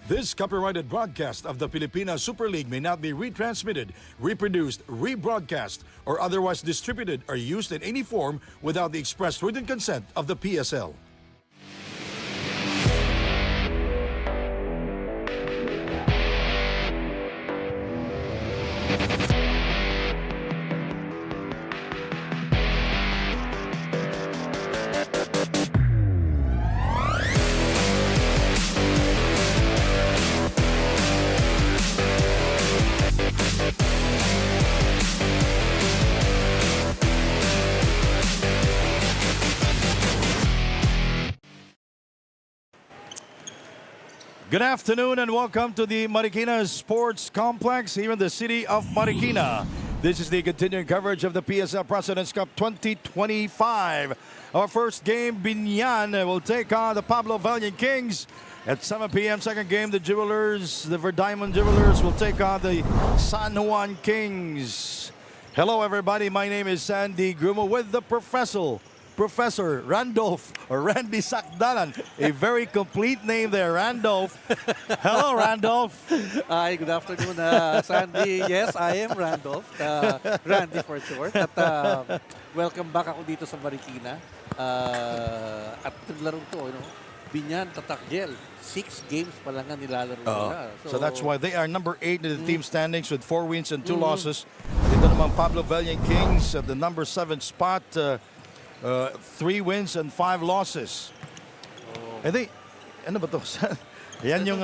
This copyrighted broadcast of the Filipina Super League may not be retransmitted, reproduced, rebroadcast, or otherwise distributed or used in any form without the express written consent of the PSL. Good afternoon and welcome to the Marikina Sports Complex here in the city of Marikina. This is the continuing coverage of the PSL President's Cup 2025. Our first game, BIÑAN, will take on the Pablo Valiant Kings. At 7 p.m. second game, the Verdiamond Jewelers will take on the San Juan Kings. Hello everybody, my name is Sandy Grumo with the Professor Randolph or Randy Sakdalan. A very complete name there, Randolph. Hello, Randolph. Hi, good afternoon, Sandy. Yes, I am Randolph. Randy for short. At welcome back ako dito sa Marikina. At naglarong to, BIÑAN Tatakgel. 6 games pa lang ang nilalaro nila. So that's why they are number 8 in the team standings with 4 wins and 2 losses. Dito naman Pablo Valiant Kings at the number 7 spot. 3 wins and 5 losses. Ano ba to? Yan yung,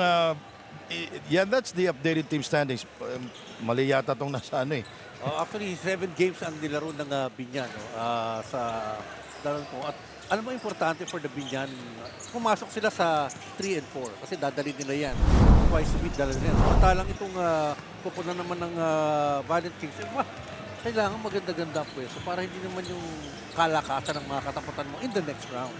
that's the updated team standings. Mali yata itong nasa ano eh. Actually, 7 games ang nilaro ng BIÑAN sa laro ko. At ano ba importante for the BIÑAN? Pumasok sila sa 3 and 4 kasi dadali nila yan. Twice a week dala nila. Samantalang itong pupunan naman ng Valiant Kings. Kailangan maganda-ganda po so para hindi naman yung kalakasan ng mga kataputan mo in the next round.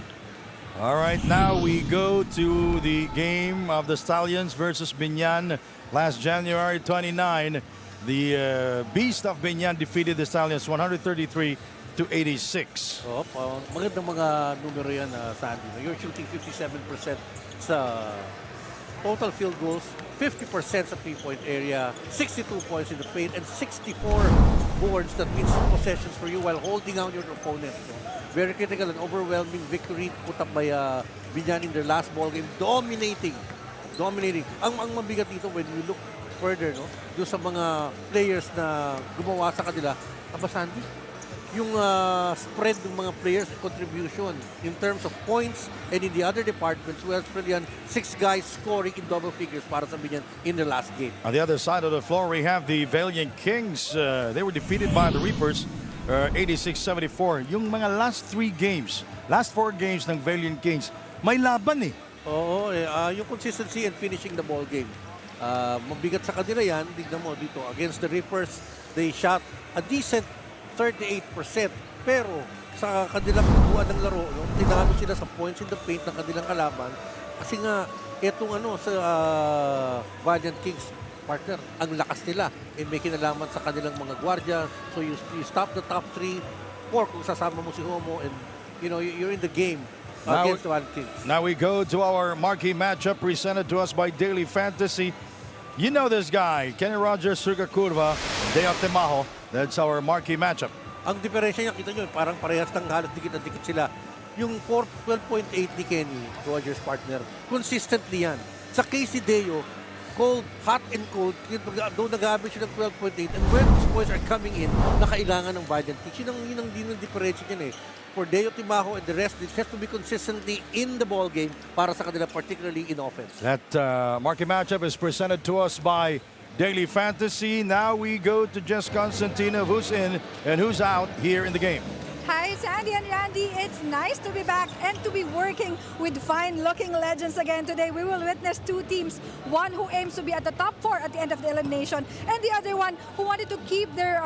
All right, now we go to the game of the Stallions versus BIñAN. Last January 29, the Beast of BIñAN defeated the Stallions 133-86. Magandang mga numero yan, Sandy. You're shooting 57% sa total field goals, 50% sa 3-point area, 62 points in the paint, and 64 boards. That means possessions for you while holding out your opponent. So, very critical and overwhelming victory put up by BIñAN in their last ball game. Dominating. Ang mabigat dito when you look further, doon sa mga players na gumawa sa kanila, Sandy, yung spread ng mga players' contribution in terms of points and in the other departments, well, brilliant. 6 guys scoring in double figures para sa BIñAN in the last game. On the other side of the floor, we have the Valiant Kings. They were defeated by the Reapers, 86-74. Yung mga last 4 games ng Valiant Kings, may laban eh. Oo, yung consistency and finishing the ball game. Mabigat sa kanila yan. Tignan mo dito, against the Reapers, they shot a decent 38%. Pero sa kanilang buwan ng laro, tinalo sila sa points in the paint ng kanilang kalaban. Kasi nga, etong sa Valiant Kings, partner, ang lakas nila. And may kinalaman sa kanilang mga gwardiya. So you stop the top 3, 4 kung sasama mo si Homo, and you're in the game against the Valiant Kings. Now we go to our marquee matchup presented to us by Daily Fantasy. You know this guy, Kenny Rogers, Surga Curva, Deo Temajo. That's our marquee matchup. Ang diferensya niya, kita nyo, parang parehas ng halos dikit na dikit sila. Yung 12.8 ni Kenny Rogers, partner, consistently yan. Sa Casey Deo, cold, hot and cold, doon nag-average siya ng 12.8. And when these points are coming in, nakailangan ng Valiant Kings. Yun ang diferensya niyan eh. For Deo Temajo and the rest, it has to be consistently in the ball game para sa kanila, particularly in offense. That marquee matchup is presented to us by Daily Fantasy. Now we go to Jess Constantino, who's in and who's out here in the game. Hi, Sandy and Randy. It's nice to be back and to be working with fine-looking legends again today. We will witness 2 teams, one who aims to be at the top 4 at the end of the elimination, and the other one who wanted to keep their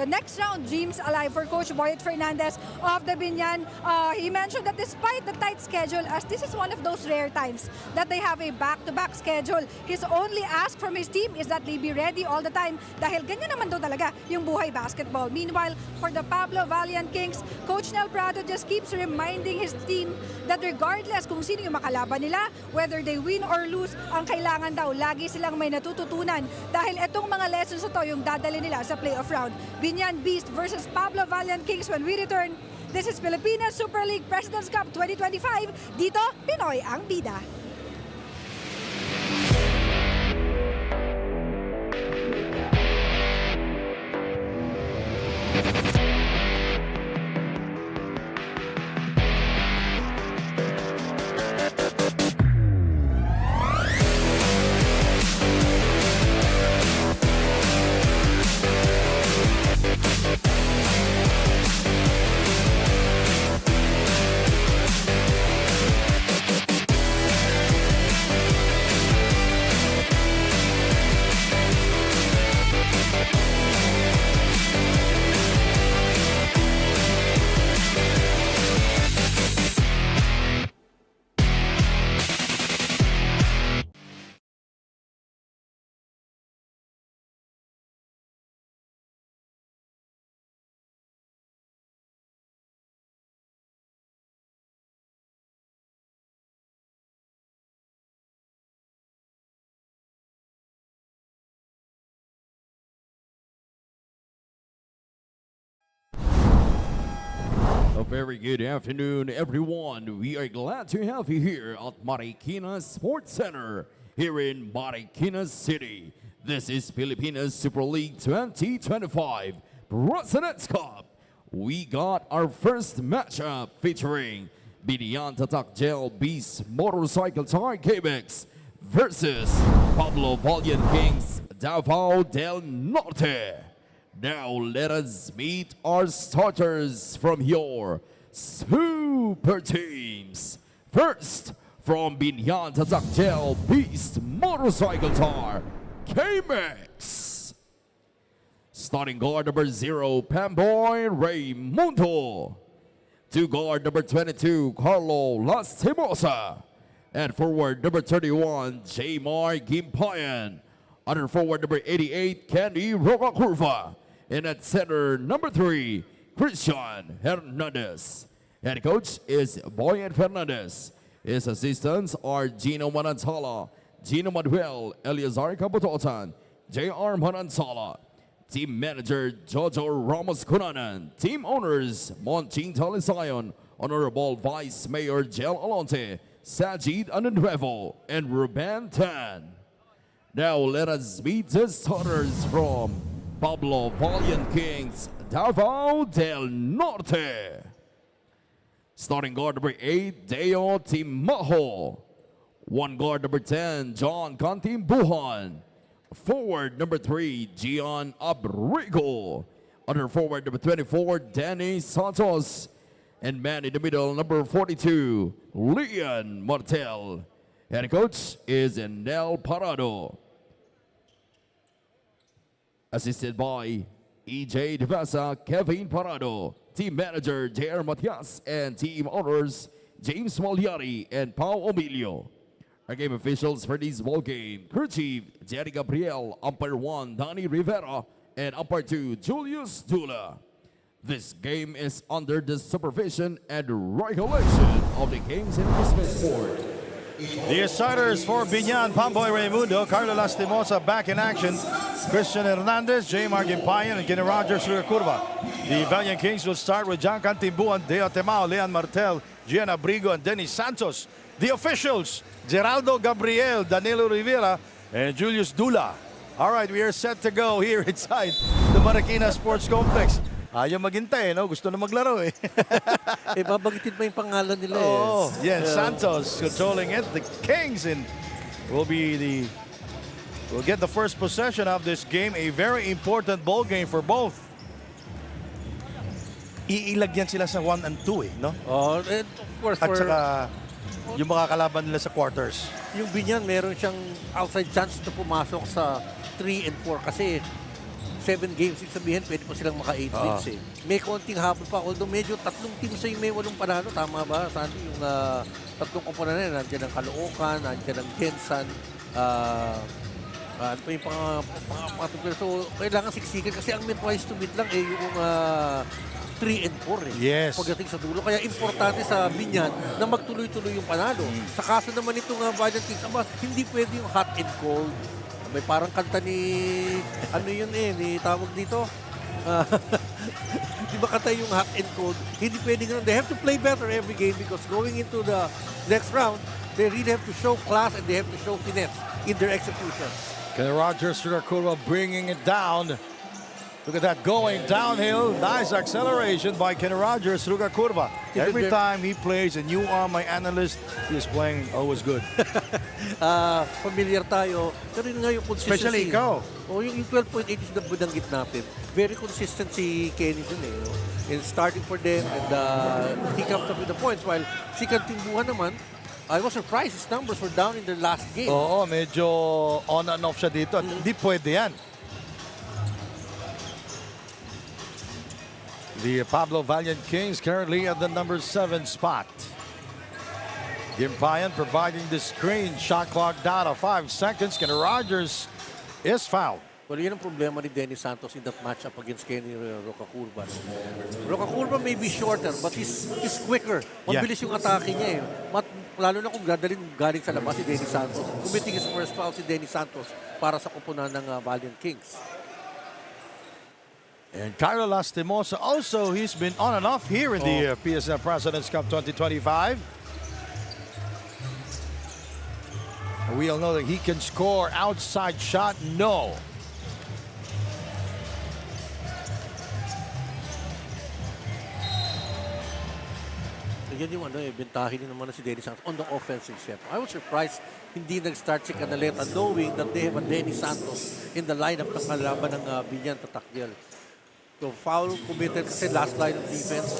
next round dreams alive. For Coach Boyet Fernandez of the BIñAN, he mentioned that despite the tight schedule, as this is one of those rare times that they have a back-to-back schedule, his only ask from his team is that they be ready all the time dahil ganyan naman daw talaga yung buhay basketball. Meanwhile, for the Pablo Valiant Kings, Coach Nel Prado just keeps reminding his team that regardless kung sino yung makalaban nila, whether they win or lose, ang kailangan daw lagi silang may natututunan dahil itong mga lessons na to yung dadali nila sa playoff round. Binyan Beast versus Pablo Valiant Kings when we return. This is Pilipinas Super League Presidents Cup 2025. Dito, Pinoy ang bida. A very good afternoon, everyone. We are glad to have you here at Marikina Sports Center here in Marikina City. This is Pilipinas Super League 2025 Presidents Cup. We got our first matchup featuring BIñan Tatak Gel Beast Motorcycle Tire KBX versus Pablo Valiant Kings Davao del Norte. Now let us meet our starters from your super teams. First, from BIñan Tatak Gel Beast Motorcycle Tire KBX. Starting guard number 0, Pamboy Raymundo. To guard number 22, Carlo Lastimosa. And forward number 31, Jamar Gimpayan. Under forward number 88, Candy Rocacurva. And at center number 3, Christian Hernandez. Head coach is Boyan Fernandez. His assistants are Gino Manantala, Gino Manuel, Eliazar Capototan, J.R. Manantala. Team manager Jojo Ramos Cunanan. Team owners Monching Talisayon, Honorable Vice Mayor Jel Alonte, Sajid Anunuevo, and Ruben Tan. Now let us meet the starters from Pablo Valiant Kings Davao del Norte. Starting guard number 8, Deo Timaho. One guard number 10, John Cantimbuhan. Forward number 3, Gian Abrigo. Under forward number 24, Danny Santos. And man in the middle, number 42, Leon Martel. Head coach is Nel Parado. Assisted by EJ Devasa, Kevin Parado. Team manager, J.R. Matias. And team owners, James Malyari and Pao Emilio. Our game officials for this ball game, crew chief, Jerry Gabriel, umpire 1, Danny Rivera, and umpire 2, Julius Dula. This game is under the supervision and regulation of the Games and Amusement Sport. The starters for Binyan, Pamboy Raymundo, Carlo Lastimosa back in action, Christian Hernandez, J. Gimpayan, and Kenny Rogers Curva. The Valiant Kings will start with John Cantimbuhan, Deo Temao, Leon Martel, Gian Abrigo, and Dennis Santos. The officials, Geraldo Gabriel, Danilo Rivera, and Julius Dula. All right, we are set to go here inside the Marikina Sports Complex. Ayaw maghintay, no? Gusto na maglaro eh. Babagitin pa yung pangalan nila Oh, eh. yes, Santos controlling it. The Kings will get the first possession of this game. A very important ball game for both. Iilagyan sila sa 1 and 2 eh, no? Oh, and of course, At saka yung mga kalaban nila sa quarters. yung Binyan, meron siyang outside chance na pumasok sa 3 and 4 kasi 7 games, ibig sabihin, pwede pa silang maka 8 wins eh. May konting habol pa, although medyo tatlong team sa yung may 8 panalo, tama ba? Santi yung tatlong komponan na yan, nandiyan ang Caloocan, nandiyan ang Gensan, ano pa yung pang so kailangan siksikan kasi ang mid-wise to mid lang eh, yung 3 and 4 eh. Yes. Pagdating sa dulo. Kaya importante sa Binyan na magtuloy-tuloy yung panalo. Sa kaso naman itong Valiant Kings, hindi pwede yung hot and cold. May parang kanta ni, ano yun eh, ni tawag dito. Di ba kanta yung hot and cold? Hindi pwede ganun. They have to play better every game because going into the next round, they really have to show class and they have to show finesse in their execution. Kenny Rogers, Kurwa bringing it down. Look at that, going downhill. Nice acceleration by Kenny Rogers, Kurwa. Every time he plays, and you are my analyst, he is playing always good. Familiar tayo. Pero yun nga yung consistency. Especially ikaw. Yung 12.8 is na binanggit natin. Very consistent si Kenny dun eh. No? In starting for them and he comes up with the points. While si Kantimbuhan naman, I was surprised his numbers were down in their last game. Oo, medyo on and off siya dito. At hindi pwede yan. The Pablo Valiant Kings currently at the number 7 spot. Gimpayan providing the screen. Shot clock down to 5 seconds. Kenny Rogers is fouled. Well, yan ang problema ni Dennis Santos in that matchup against Kenny Rocacurva. Rocacurva may be shorter, but he's quicker. Mabilis yung atake niya eh. Lalo na kung galing sa labas si Dennis Santos. Committing his first foul si Dennis Santos para sa kupunan ng Valiant Kings. And Kylo Lastimosa also, he's been on and off here in the PSL Presidents Cup 2025. And we all know that he can score outside shot. No. Yan yung bentahin din naman na si Dennis Santos on the offensive set. I was surprised hindi nag-start si Canaleta knowing that they have a Dennis Santos in the lineup ng kalaban ng Binyan Tatakdial. So foul committed kasi last line of defense.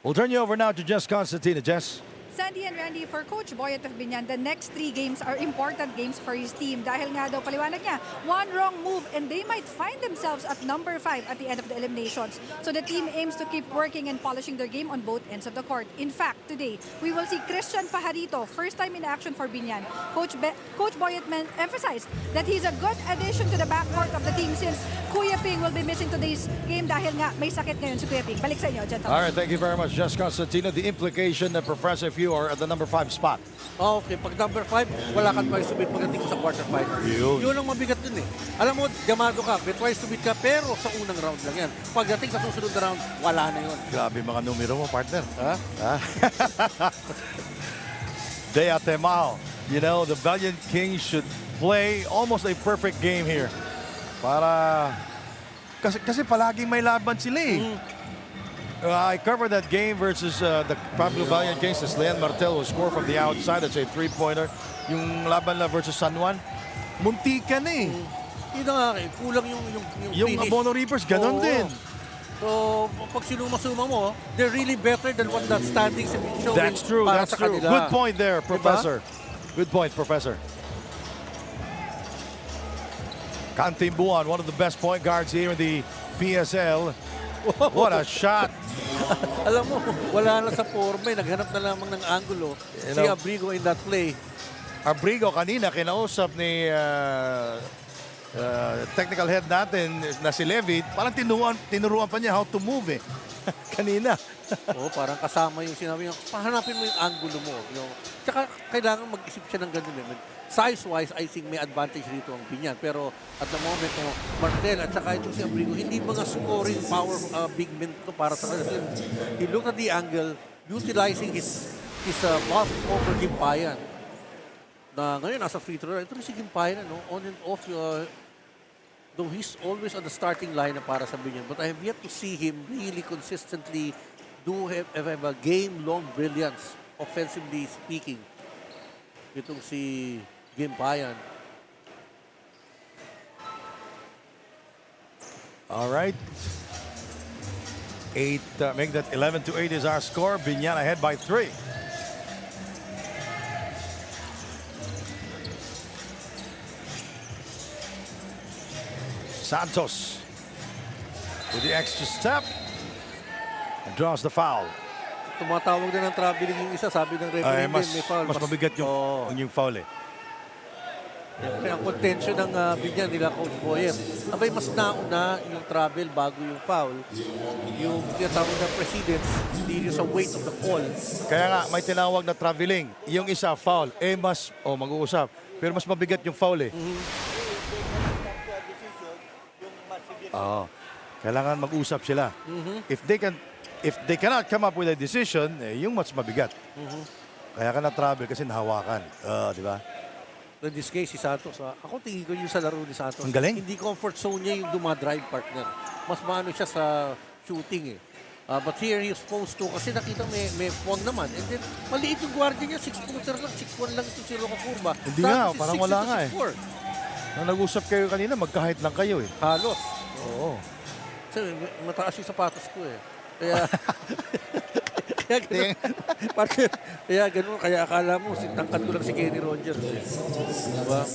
We'll turn you over now to Jess Constantine. Jess. Sandy and Randy, for Coach Boyet of Binyan, the next 3 games are important games for his team. Dahil nga daw, paliwanag niya, one wrong move and they might find themselves at number 5 at the end of the eliminations. So the team aims to keep working and polishing their game on both ends of the court. In fact, today, we will see Christian Fajarito, first time in action for Binyan. Coach Boyet emphasized that he's a good addition to the backcourt of the team since Kuya Ping will be missing today's game dahil nga may sakit ngayon si Kuya Ping. Balik sa inyo, gentlemen. All right, thank you very much, Jess Constantino. The implication that Professor, if you are at the number 5 spot. Okay, pag number 5, wala kang twice to beat pagdating sa quarterfinal. Yun ang mabigat dun eh. Alam mo, gamado ka, may twice to beat ka, pero sa unang round lang yan. Pagdating sa susunod na round, wala na yun. Grabe mga numero mo, partner. Ha? Dea Temao. You know, the Valiant Kings should play almost a perfect game here. Para... Kasi palaging may laban sila eh. I covered that game versus the Pablo Valiant Kings. As Leon Martel will score from the outside. That's a 3-pointer. Yung laban na versus San Juan, muntikan eh. Yun na nga, kulang yung finish. Abono Reapers, ganun din. So, pag sinuma-suma mo, they're really better than what that standings have been showing. That's true, that's true. Kanila. Good point there, Professor. Diba? Good point, Professor. Kantimbuan, one of the best point guards here in the PSL. What a shot. Alam mo, wala na sa forma. Naghanap na lamang ng angulo. Si Abrigo in that play. Abrigo kanina, kinausap ni technical head natin na si Levitt. Parang tinuruan pa niya how to move eh. Kanina. Parang kasama yung sinabi niya, pahanapin mo yung angulo mo. Tsaka kailangan mag-isip siya ng ganun. Size-wise, I think may advantage dito ang Binyan. Pero at the moment, Martel at saka itong si Abrigo, hindi mga scoring power big men to para sa kanila. He looked at the angle, utilizing his ball over Gimpayan. Na ngayon, nasa free throw. Ito rin si Gimpayan, on and off. Though he's always on the starting line para sa Binyan. But I have yet to see him really consistently have a game-long brilliance, offensively speaking. Itong si Gimpayan. All right. 8, make that 11-8 is our score. Binyan ahead by 3. Santos with the extra step and draws the foul. Tumatawag din ng traveling yung isa, sabi ng referee, may foul. Mas mabigat yung foul eh. Siyempre, ang contention ng Binyan nila, Coach Boyet. Abay, mas nauna yung travel bago yung foul. Yung tinatawag na precedence, hindi yung sa weight of the call. Kaya nga, may tinawag na traveling. Yung isa, foul. Mas, mag-uusap. Pero mas mabigat yung foul eh. Kailangan mag-usap sila. If they cannot come up with a decision, yung mas mabigat. Kaya ka na-travel kasi nahawakan. Di ba? In this case, si Santos, ako tingin ko yung sa laro ni Santos. Ang galing. Hindi comfort zone niya yung dumadrive partner. Mas maano siya sa shooting eh. But here he's supposed to, kasi nakita may phone naman. And then, maliit yung guardia niya, 6-footer lang, 6'1 lang ito si Roca Curva. Hindi nga, parang wala nga eh. Nung nag-usap kayo kanina, magkahit lang kayo eh. Halos. Oo. Kasi mataas yung sapatos ko eh. Kaya, kaya ganun, kaya akala mo, tangkad ko lang si Kenny Rogers. Diba?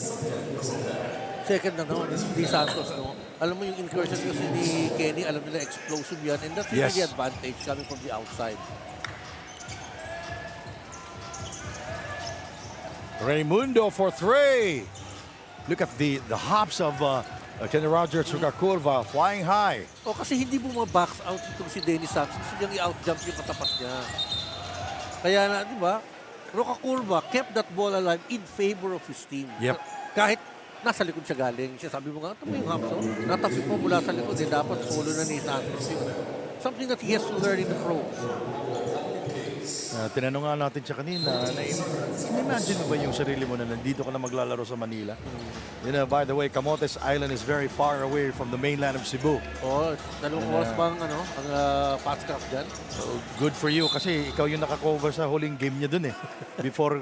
Second na naman, di Santos, no? Alam mo yung incursion kasi ni Kenny, alam nila explosive yan, and that's really the advantage coming from the outside. Raimundo for 3. Look at the hops of Kenny Rogers, Roca Curva, flying high. Kasi hindi bumabox out itong si Dennis Santos. Gusto niyang i-outjump yung katapat niya. Kaya na, di ba, Roca Curva kept that ball alive in favor of his team. Yep. Kahit nasa likod siya galing. Siya sabi mo nga, ito mo yung half zone. Natabi mo mula sa likod. Dapat solo na ni Santos. Something that he has to learn in the pros. Tinanong nga natin siya kanina, imagine mo ba yung sarili mo na nandito ka na maglalaro sa Manila? You know, by the way, Camotes Island is very far away from the mainland of Cebu. Dalawang oras bang ang fastcraft dyan? So, good for you kasi ikaw yung nakakover sa huling game niya dun eh. Before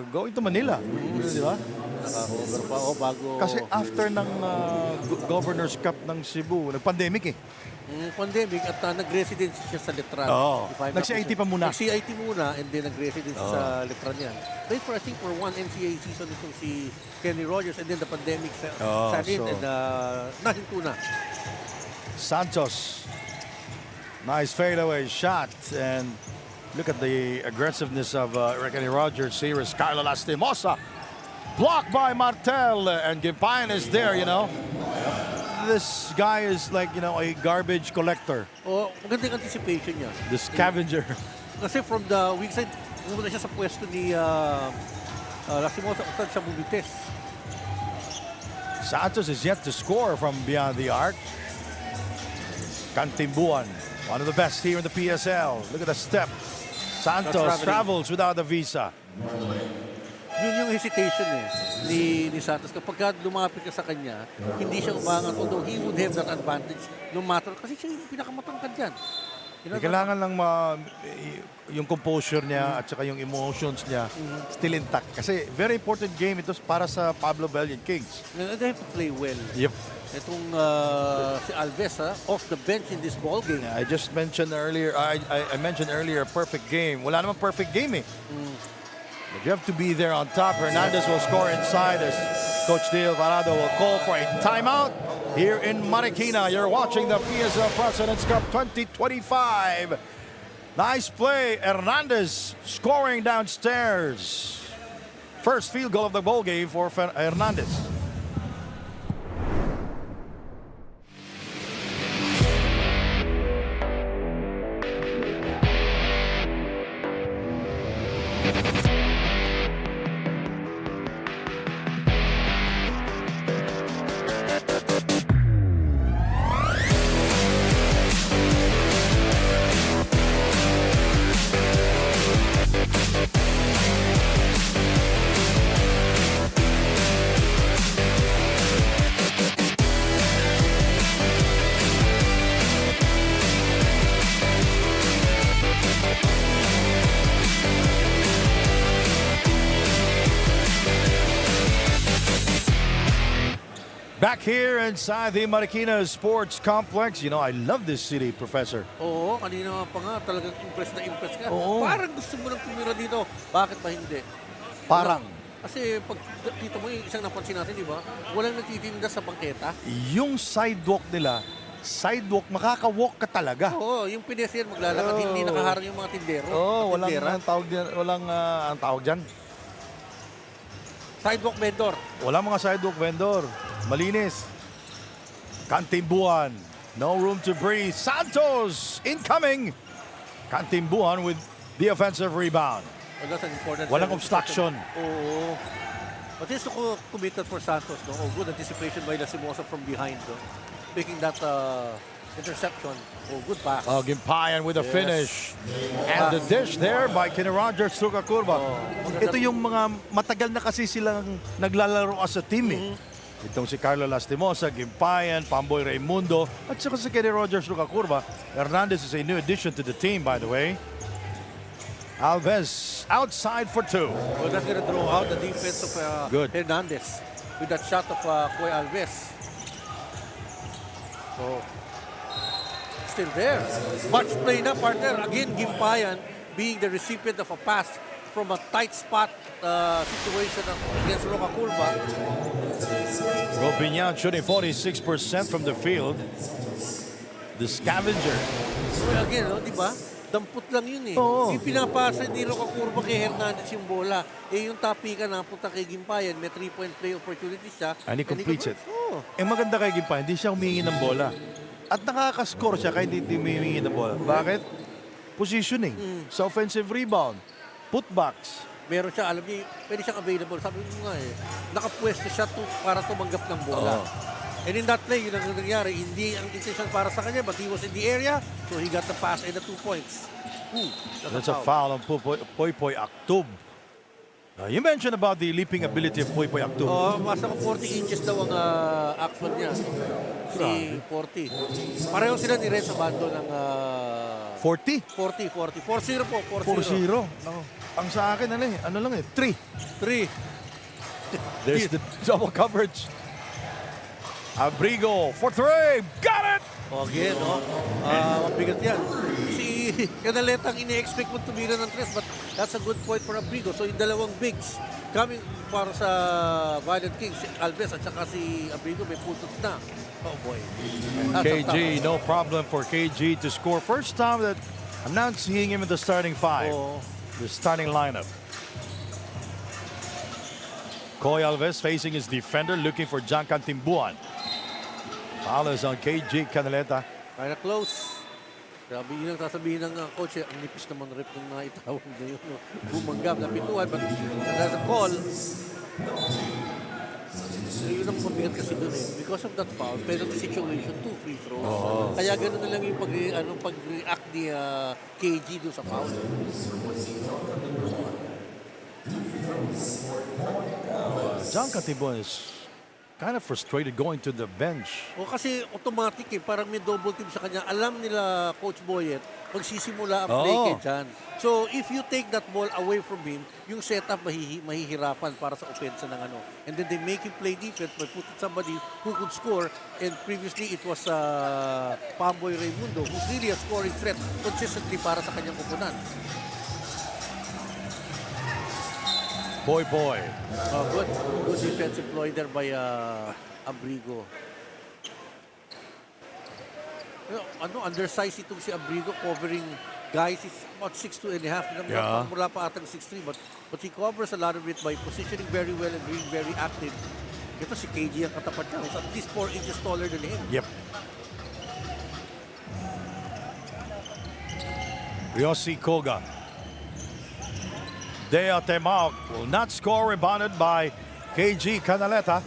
going to Manila. Di ba? Nakakover pa bago... Kasi after ng Governor's Cup ng Cebu, nag-pandemic eh. Pandemic at nag-residency siya sa Letran. Nag-CIT pa muna. Nag-CIT muna and then nag-residency sa Letran yan. Played for, I think, for one NCAA season itong si Kenny Rogers and then the pandemic set in and nahinto na. Santos. Nice fadeaway shot and look at the aggressiveness of Kenny Rogers here is Carlo Lastimosa. Blocked by Martel and Gimpayan is there, you know. This guy is like, you know, a garbage collector. Magandang anticipation niya. The scavenger. Kasi from the weak side, pumunta siya sa pwesto ni Lastimosa kung saan siya bumites. Santos is yet to score from beyond the arc. Cantimbuan, one of the best here in the PSL. Look at the step. Santos travels without a visa. Yun yung hesitation ni Santos. Kapag lumapit ka sa kanya, hindi siya umangat. Although he would have that advantage no matter. Kasi siya yung pinakamatangkad dyan. Kailangan lang yung composure niya at saka yung emotions niya still intact. Kasi very important game ito para sa Pablo Valiant Kings. They have to play well. Yep. Itong si Alves off the bench in this ball game. I just mentioned earlier, I mentioned earlier, perfect game. Wala namang perfect game eh. But you have to be there on top. Hernandez will score inside as Coach Dale Varado will call for a timeout here in Marikina. You're watching the PSL President's Cup 2025. Nice play. Hernandez scoring downstairs. First field goal of the ball game for Hernandez. Back here inside the Marikina Sports Complex. You know, I love this city, Professor. Oo, kanina pa nga talagang impress na impress ka. Oo. Parang gusto mo nang tumira dito. Bakit ba hindi? Parang. Kasi pag dito mo yung isang napansin natin, di ba? Walang nagtitinda sa bangketa. Yung sidewalk nila, makaka-walk ka talaga. Oo, yung pedestrian maglalakad, hindi nakaharang yung mga tindero. Walang ang tawag diyan, Sidewalk vendor. Wala mga sidewalk vendor. Malinis. Kantimbuan. No room to breathe. Santos incoming. Kantimbuan with the offensive rebound. Well, that's an important. Walang obstruction. Oo. But it's committed for Santos. No? Oh, good anticipation by Lastimosa from behind. No? Making that interception. Oh, good pass. Gimpayan with a Yes. finish. And the dish there by Kenny Rogers through Kakurba. Ito yung mga matagal na kasi silang naglalaro as a team. Itong si Carlo Lastimosa, Gimpayan, Pamboy Raimundo, at saka si Kenny Rogers through Kakurba. Hernandez is a new addition to the team, by the way. Alves outside for two. Well, that's going to draw out the defense of Good. Hernandez with that shot of Coy Alves. So, still there. Match play na, partner. Again, Gimpayan being the recipient of a pass from a tight spot situation against Roca Curva. BIñAN shooting 46% from the field. The scavenger. So, again, no, di ba? Dampot lang yun eh. Oo. Yung pinapasa ni Roca Curva kay Hernandez yung bola. Yung tapikan napunta kay Gimpayan, may 3-point play opportunity siya. And he completes it. Oh. Maganda kay Gimpayan, hindi siya humingi ng bola. At nakaka-score siya kahit hindi humingi ng bola. Bakit? Positioning. Sa offensive rebound. Putbacks. Meron siya, alam niyo, pwede siyang available. Sabi mo nga nakapwesto siya para tumanggap ng bola. And in that play, yun ang nangyari. Hindi ang intention para sa kanya, but he was in the area, so he got the pass and the 2 points. That's a foul on Poy Poy Actub. You mentioned about the leaping ability of Poy Poy Actub. Masa ko 40 inches daw ang actual niya. Si 40. Pareho sila ni Red sa bando ng 40? 40. 4-0 po, 4-0. No. Ang sa akin, 3. 3. There's the double coverage. Abrigo for 3. Got it! Again, mabigat yan. Si Canaleta ang ini-expect mo tumira ng 3, but that's a good point for Abrigo. So yung dalawang bigs coming para sa Valiant Kings, si Alves at saka si Abrigo may putot na. Oh boy. KG, no problem for KG to score. First time that I'm not seeing him in the starting 5. The starting lineup. Coy Alves facing his defender, looking for John Kantimbuan. Foul is on KG Canaleta. Kaya close. Sabi yun ang sasabihin ng coach, ang nipis naman rip ng mga itawag na yun. Bumanggap na pituan, but there's a call. Yun ang mabigat kasi doon eh. Because of that foul, penalty situation, 2 free throws. Kaya gano'n na lang yung pag-react ni KG doon sa foul. John Kantimbuan is kind of frustrated going to the bench. O kasi automatic parang may double team sa kanya. Alam nila Coach Boyet, magsisimula ang play kay John. So if you take that ball away from him, yung setup mahihirapan para sa offense ng And then they make him play defense by putting somebody who could score. And previously it was Pamboy Raimundo, who's really a scoring threat consistently para sa kanyang kupunan. Boy. Good defensive play there by Abrigo. Undersized itong si Abrigo, covering guys. He's about 6'2 and a half. Mula pa atang 6'3, but he covers a lot of it by positioning very well and being very active. Ito si KG ang katapat niya. He's at least 4 inches taller than him. Yep. Ryosi Koga. Dea Temao will not score, rebounded by KG Canaleta.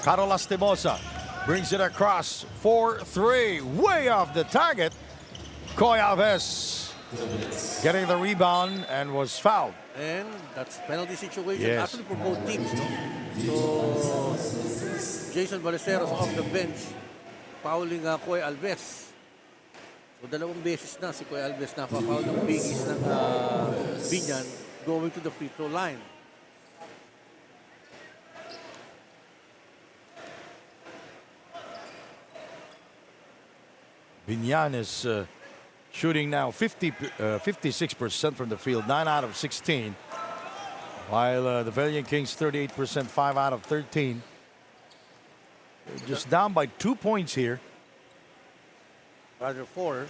Carol Lastimosa brings it across for 3. Way off the target. Coy Alves getting the rebound and was fouled. And that's penalty situation Yes. actually for both teams. No? So, Jason Ballesteros off the bench, fouling Coy Alves. So, dalawang beses na si Coy Alves napafoul ng bigis ng BIñAN going to the free throw line. BIñAN is shooting now 56% from the field, 9 out of 16. While the Valiant Kings 38%, 5 out of 13. Just down by 2 points here. Rather 4.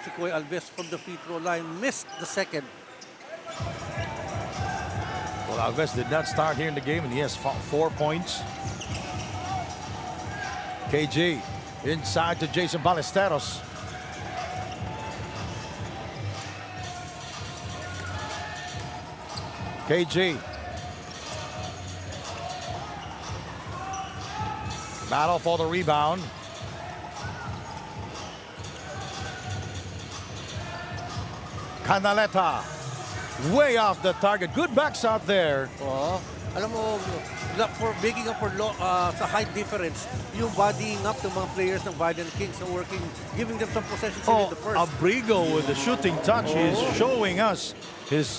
Si Coy Alves from the free throw line missed the second. Well, Alves did not start here in the game, and he has 4 points. KG inside to Jason Ballesteros. KG. Battle for the rebound. Canaleta. Way off the target. Good backs out there. Oh, alam mo, for making up for sa height difference, yung bodying up ng mga players ng Valiant Kings are working, giving them some possession in the first. Abrigo with the shooting touch. He's showing us his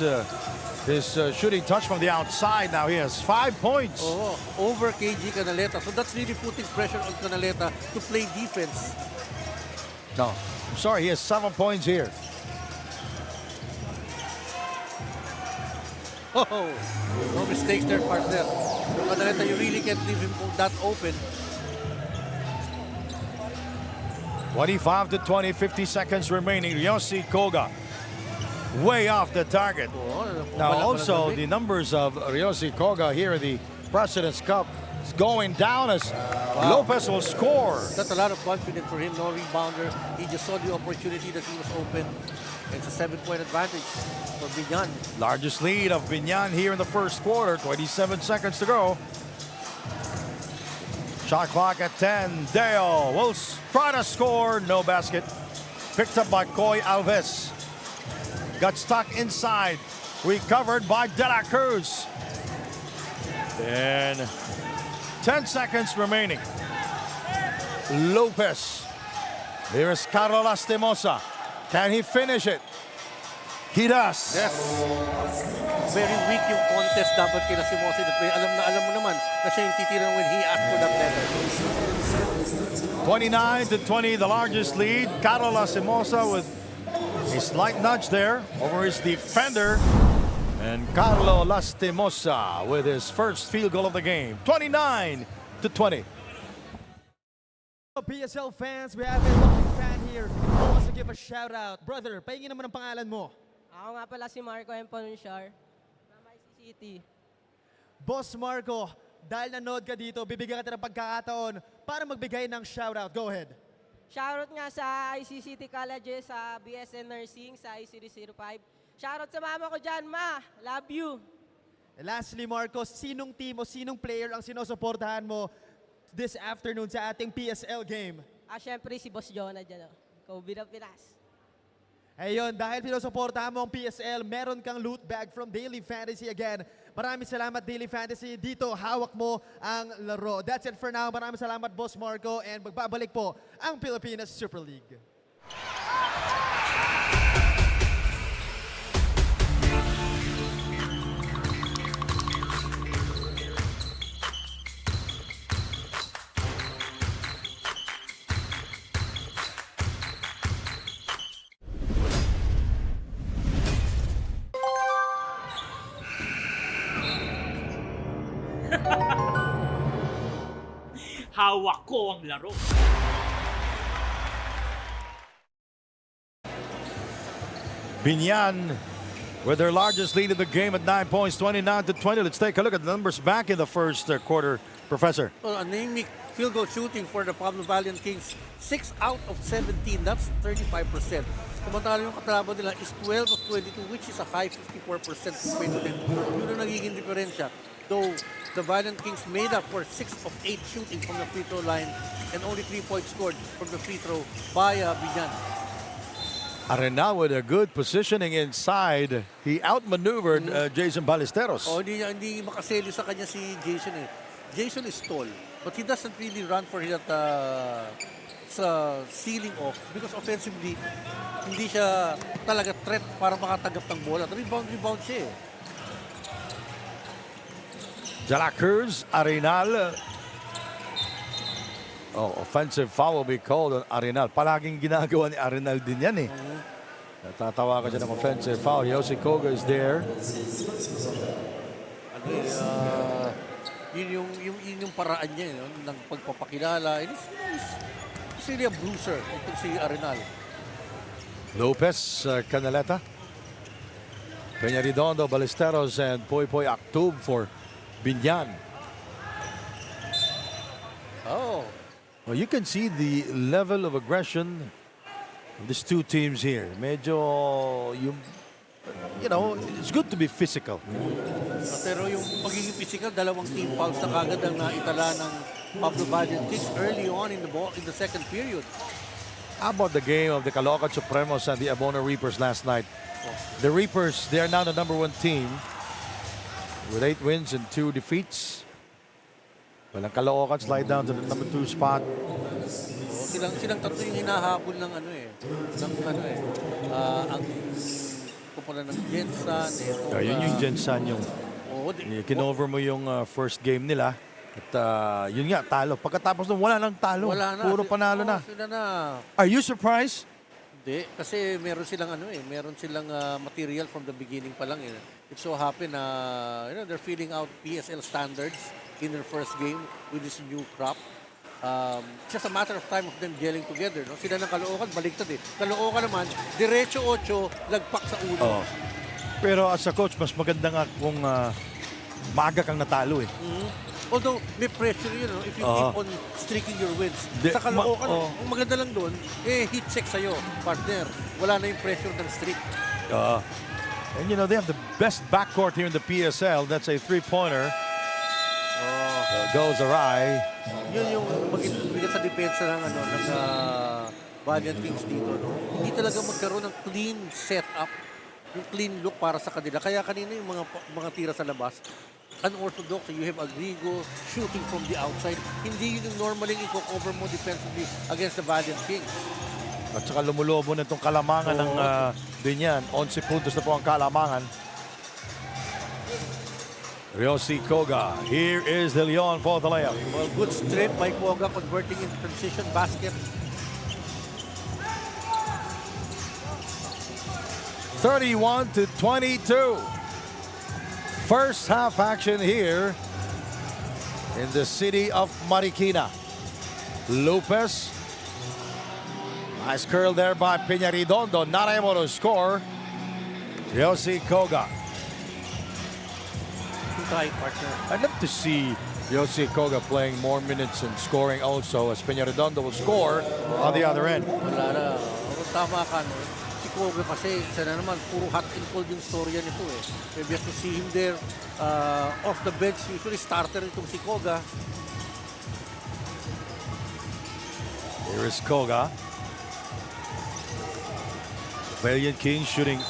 shooting touch from the outside. Now he has 5 points. Over KG Canaleta. So that's really putting pressure on Canaleta to play defense. No, I'm sorry. He has 7 points here. Oh, no mistakes there, partner. Canaleta, you really can't leave him that open. 25 to 20, 50 seconds remaining. Yossi Koga way off the target. Now also the numbers of Yossi Koga here in the President's Cup is going down as Lopez will score. That's a lot of confidence for him. No rebounder. He just saw the opportunity that he was open. It's a 7-point advantage for BIÑAN. Largest lead of BIÑAN here in the first quarter. 27 seconds to go. Shot clock at 10. Dale will try to score. No basket. Picked up by Coy Alves. Got stuck inside. Recovered by De La Cruz. And 10 seconds remaining. Lopez. Here is Carlos Lastimosa. Can he finish it? He does. Yes. Very weak yung contest dapat kina si Mosi. Alam mo naman na siya yung titiran when he asked for that letter. 29 to 20, the largest lead. Carlos Lastimosa with a slight nudge there over his defender. And Carlos Lastimosa with his first field goal of the game. 29 to 20. PSL fans, we have a lucky fan here who wants to give a shout out. Brother, pahingin naman ang pangalan mo. Ako nga pala si Marco M. Panunciar from IC City. Boss Marco, dahil nanood ka dito, bibigyan kita ng pagkakataon para magbigay ng shout out. Go ahead. Shoutout nga sa IC City College, sa BSN Nursing, sa IC05. Shoutout sa mama ko dyan, Ma. Love you. And lastly, Marco, sinong team o sinong player ang sinusuportahan mo this afternoon sa ating PSL game? Siyempre si Boss Jonah dyan. Kobe ng Pinas. Ayun, dahil sinusuportahan mo ang PSL, meron kang loot bag from Daily Fantasy again. Maraming salamat, Daily Fantasy. Dito, hawak mo ang laro. That's it for now. Maraming salamat, Boss Marco. And magbabalik po ang Pilipinas Super League. Hawak ko ang laro. BIÑAN with their largest lead in the game at 9 points, 29 to 20. Let's take a look at the numbers back in the first quarter, Professor. Well, anemic field goal shooting for the Pablo Valiant Kings. 6 out of 17. That's 35%. Kumantalo yung katrabaho nila is 12 of 22, which is a high 54% compared to them. Yun ang nagiging diferensya. Though the Valiant Kings made up for 6 of 8 shooting from the free throw line and only 3 points scored from the free throw by BIñAN. Arenal with a good positioning inside. He outmaneuvered Jason Ballesteros. Oh, hindi makaseli sa kanya si Jason eh. Jason is tall, but he doesn't really run for that sa ceiling off because offensively, hindi siya talaga threat para makatanggap ng bola. Rebound siya eh. De La Cruz, Arenal. Oh, offensive foul will be called on Arenal. Palaging ginagawa ni Arenal din yan eh. Natatawa ka dyan ng offensive foul. Yossi Koga is there. Yun yung paraan niya ng pagpapakilala. He's really a bruiser, itong si Arenal. Lopez, Canaleta. Peña Redondo, Ballesteros, and Poy Poy Actub for BIñAN. Oh, Well, you can see the level of aggression of these two teams here. Medyo, you know, it's good to be physical. pero yung pagiging physical, dalawang team fouls na kagad ang naitala ng Pablo Valiant Kings early on in the second period. How about the game of the Caloocan Supremos and the Abona Reapers last night? The Reapers, they are now the #1 team with 8 wins and 2 defeats. Well, ang Caloocan slide down to the #2 spot. Silang tatlo yung hinahabol ng ang kupunan ng Jensan. Yun yung Jensan yung kinover mo yung first game nila. At yun nga, talo. Pagkatapos nun, wala nang talo. Wala na. Puro panalo na. Sila na. Are you surprised? Hindi, kasi meron silang material from the beginning pa lang. It so happened they're feeling out PSL standards in their first game with this new crop. Just a matter of time of them gelling together. No? Sila ng Caloocan, baliktad eh. Caloocan naman, diretso 8, lagpak sa uno. Oh. Pero as a coach, mas maganda nga kung maaga kang natalo eh. Although, may pressure yun, no? If you keep on streaking your wins. Sa Caloocan, ang maganda lang doon, hit check sa'yo, partner. Wala na yung pressure ng streak. And you know, they have the best backcourt here in the PSL. That's a three-pointer. Goes awry. Yun yung bigat sa depensa ng Valiant Kings dito. No? Hindi talaga magkaroon ng clean setup, yung clean look para sa kanila. Kaya kanina yung mga tira sa labas, unorthodox. You have Agrigo shooting from the outside. Hindi yun yung normally i-cover mo defensively against the Valiant Kings. At saka lumulobo na itong kalamangan ng BIñAN. 11 puntos na po ang kalamangan. Ryosi Koga. Here is De Leon for the layup. Well, good strip by Koga converting in transition basket. 31-22. First half action here in the city of Marikina. Lopez. Nice curl there by Peña Redondo. Not able to score. Ryosi Koga. Partner. I'd love to see Ryosi Koga playing more minutes and scoring also, as Peña Redondo will score on the other end. Wala na. Tama ka, no? Si Koga kasi, isa na naman, puro hot and cold yung storya nito eh. Maybe have to see him there off the bench. Usually starter itong si Koga. Here is Koga. Valiant Kings shooting.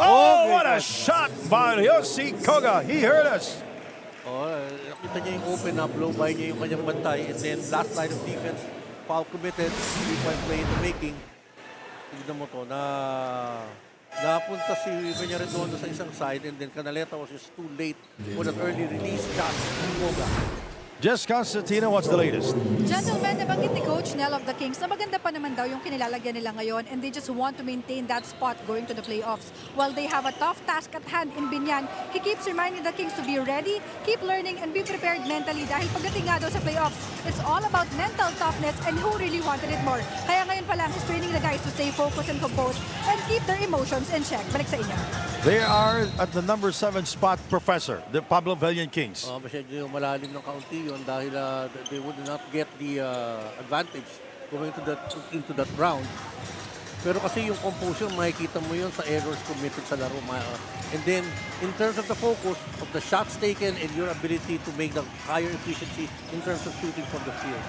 Oh, what a shot by Ryosi Koga. He hurt us. Nakita niya yung open up, blow by niya yung kanyang bantay. And then last line of defense, foul committed, 3-point play in the making. Tignan mo to na napunta si Peña Redondo sa isang side and then Canaleta was just too late for that early release shot ni Koga. Jess Constantino, what's the latest? Gentlemen, nabanggit ni Coach Nel of the Kings na maganda pa naman daw yung kinilalagyan nila ngayon and they just want to maintain that spot going to the playoffs. While they have a tough task at hand in BIñAN, he keeps reminding the Kings to be ready, keep learning, and be prepared mentally dahil pagdating nga daw sa playoffs, it's all about mental toughness and who really wanted it more. Kaya ngayon pa lang, he's training the guys to stay focused and composed and keep their emotions in check. Balik sa inyo. They are at the #7 spot, Professor, the Pablo Valiant Kings. Masyado malalim ng kaunti yun dahil they would not get the advantage going into that round. Pero kasi yung composure, makikita mo yun sa errors committed sa laro. And then, in terms of the focus of the shots taken and your ability to make the higher efficiency in terms of shooting from the field.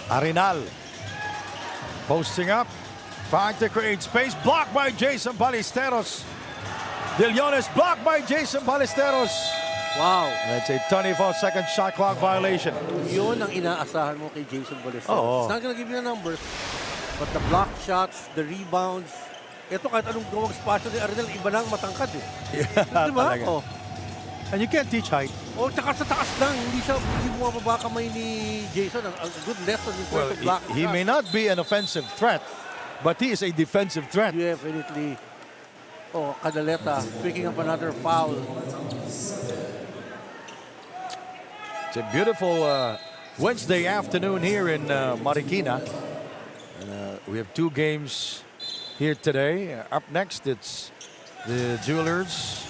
Arenal posting up, trying to create space, blocked by Jason Ballesteros. De Leon is blocked by Jason Ballesteros. Wow. That's a 24-second shot clock violation. Yun ang inaasahan mo kay Jason Ballesteros. Oo. It's not gonna give you the numbers, but the block shots, the rebounds, ito kahit anong gawang spasyo ni Arenal, iba na ang matangkad eh. Yeah, diba? talaga. Oh. And you can't teach height. Oh, tsaka sa taas lang, hindi bumababa kamay ni Jason. A good lesson in terms of block. He may not be an offensive threat, but he is a defensive threat. Definitely. Oh, Canaleta picking up another foul. It's a beautiful Wednesday afternoon here in Marikina. We have 2 games here today. Up next, it's the Jewelers,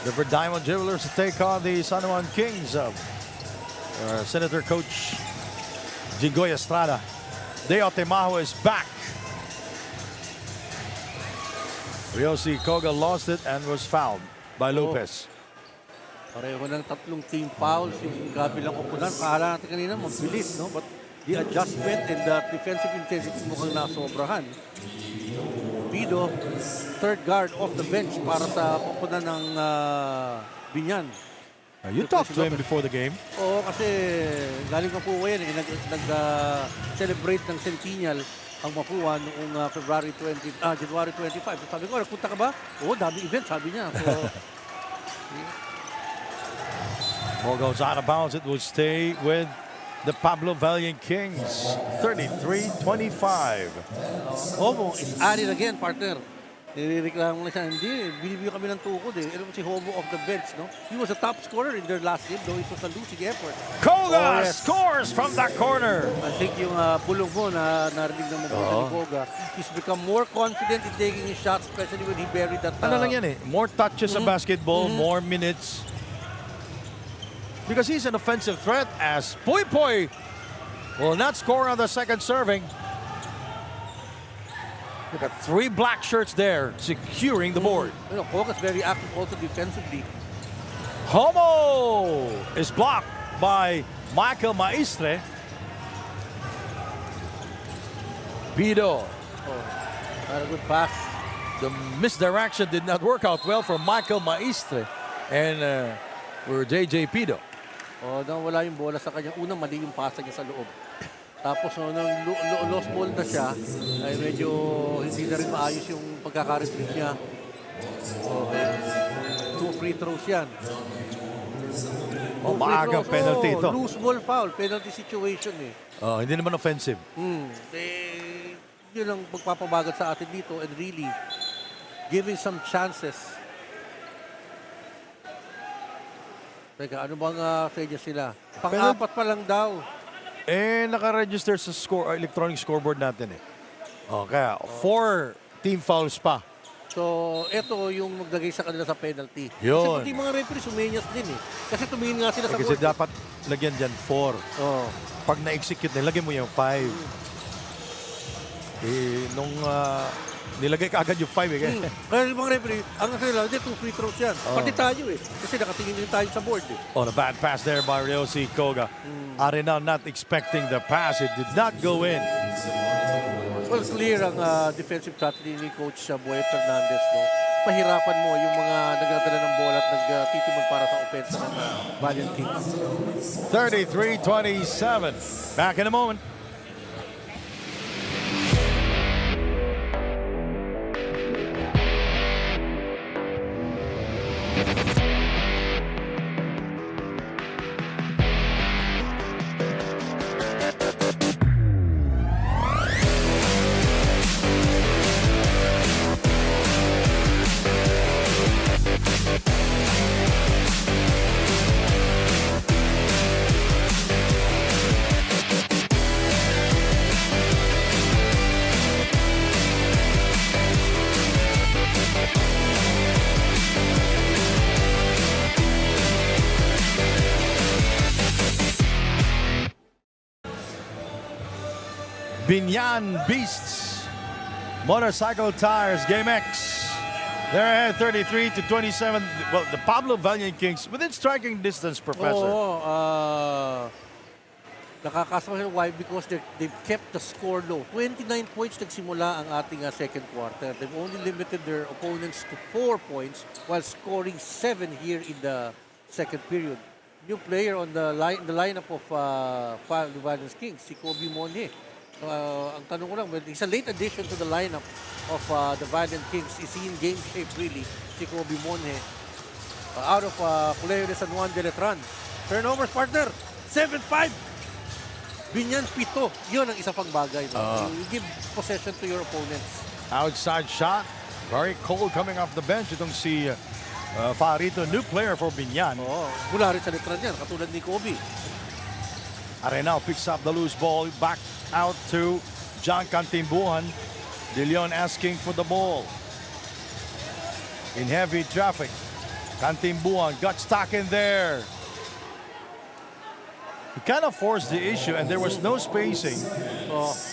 the Diamond Jewelers, to take on the San Juan Kings of Senator Coach Jigoy Estrada. Deo Temajo is back. Ryosi Koga lost it and was fouled by Lopez. Pareho ng tatlong team fouls yung kabilang koponan. Kala natin kanina mabilis, no? But the adjustment and the defensive intensity mukhang nasobrahan. Pido, third guard off the bench para sa koponan ng Binyan. You talked to him before the game. Oo, kasi galing Mapua yan. Nag-celebrate ng Centennial ang Mapua noong January 25. So sabi ko, nagpunta ka ba? Oo, dami event, sabi niya. So, Ball goes out of bounds. It will stay with the Pablo Valiant Kings. 33-25. Homo is at it again, partner. Nireklamo na siya, hindi, binibigyan kami ng tukod eh. Alam mo si Homo off the bench, no? He was a top scorer in their last game, though it was a losing effort. Koga Oh, yes. scores from that corner. I think yung bulong mo na narinig ng mabuti ni Koga, he's become more confident in taking his shots, especially when he buried that. Ano lang yan eh, more touches of basketball, more minutes. Because he's an offensive threat as Poy Poy will not score on the second serving. Look at 3 black shirts there securing the board. You know, Koga's very active also defensively. Homo is blocked by Michael Maestre. Pido. Oh, not a good pass. The misdirection did not work out well for Michael Maestre and for JJ Pido. Oh, nawala yung bola sa kanya. Unang mali yung pasa niya sa loob. Tapos nung lost ball na siya, ay medyo hindi na rin maayos yung pagkaka-retrieve niya. Okay. 2 free throws yan. Oh, maagang penalty ito. Loose ball foul, penalty situation eh. Oh, hindi naman offensive. Yun ang magpapabagal sa atin dito and really giving some chances. Teka, ano bang senyas sila? Pang-apat pa lang daw. Naka-register sa electronic scoreboard natin eh. Oh, kaya 4 team fouls pa. So, ito yung maglagay sa kanila sa penalty. Yun. Kasi pati mga referee sumenyas din eh. Kasi tumingin nga sila sa Kasi board. dapat lagyan dyan 4. Oh. Pag na-execute na, lagyan mo yung 5. Nung nilagay ka agad yung 5 eh. Kaya yung mga referee, ang kanila, hindi, 2 free throws yan. Pati tayo eh. Kasi nakatingin din tayo sa board eh. On a bad pass there by Ryosi Koga. Arenal not expecting the pass. It did not go in. Well, clear ang defensive strategy ni Coach Boyet Fernandez. No? Pahirapan mo yung mga nagdadala ng bola at nagtitimod para sa opensa ng Valiant Kings. 33-27. Back in a moment. BIÑAN Beasts. Motorcycle Tires, Game X. They're ahead 33-27. Well, the Pablo Valiant Kings within striking distance, Professor. Oo. Nakakasama why? Because they've kept the score low. 29 points nagsimula ang ating second quarter. They've only limited their opponents to 4 points while scoring 7 here in the second period. New player on the lineup of the Valiant Kings, si Kobe Monhe. Ang tanong ko lang, he's a late addition to the lineup of the Valiant Kings. Is he in game shape really? Si Kobe Monhe. Out of Colegio de San Juan de Letran. Turnovers, partner. 7-5. Binyan, 7. Yun ang isa pang bagay. No? You give possession to your opponents. Outside shot. Very cold coming off the bench. Itong si Farito, new player for BIÑAN. Mula rin sa Letran yan, katulad ni Kobe. Arenal picks up the loose ball. Back out to John Cantimbuhan. De Leon asking for the ball. In heavy traffic. Cantimbuan got stuck in there. He kind of forced the issue and there was no spacing.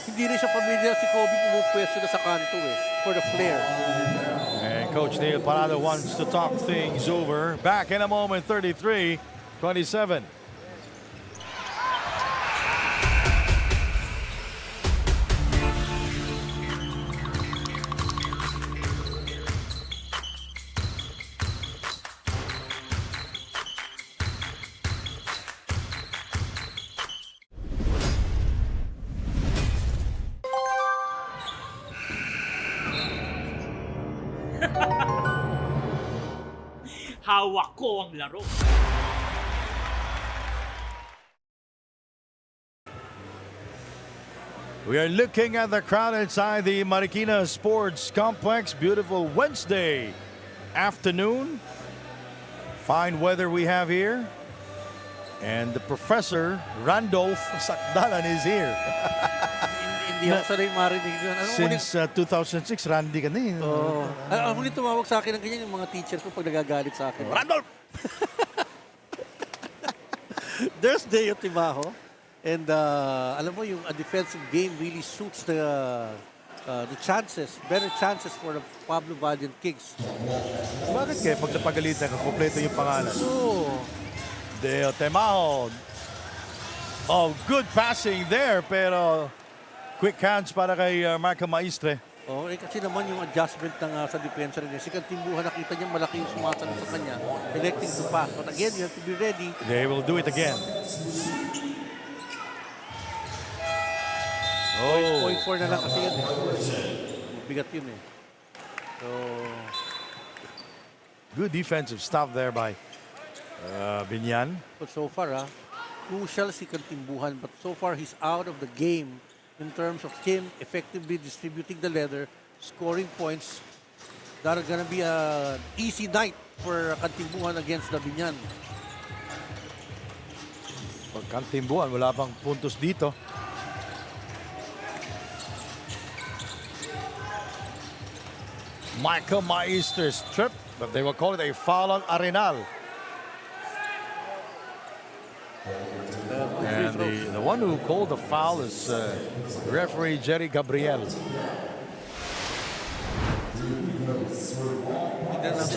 Hindi rin siya familiar si Kobe pumupwesto na sa kanto for the flare. And Coach Neil Parado wants to talk things over. Back in a moment, 33-27. Hawak ko ang laro. We are looking at the crowd inside the Marikina Sports Complex. Beautiful Wednesday afternoon. Fine weather we have here. And the Professor Randolph Sakdalan is here. Hindi ako sanay marinig yun. Since 2006, Randy ka na eh. Ang huli tumawag sa akin ng ganyan yung mga teacher ko pag nagagalit sa akin. Randolph! There's Deo Tibajo. And alam mo, yung a defensive game really suits the chances, better chances for the Pablo Valiant Kings. Bakit kaya pag napagalitan ka, kompleto yung pangalan? Oh, Deo Tibajo. Oh, good passing there, pero quick hands para kay Marco Maestre. kasi naman yung adjustment ng sa depensa rin. Si Cantimbuhan, nakita niya malaki yung sumatanong sa kanya, electing to pass. But again, you have to be ready. They will do it again. Oh, 0.4 na lang kasi yun. Bigat yun eh. So, good defensive stop there by BIñAN. but so far, crucial si Cantimbuhan. But so far, he's out of the game in terms of him effectively distributing the leather, scoring points. That's gonna be an easy night for Cantimbuhan against the BIñAN. Pag Cantimbuan, wala pang puntos dito. Michael Maestre's trip, but they will call it a foul on Arenal. And the one who called the foul is referee Jerry Gabriel. It's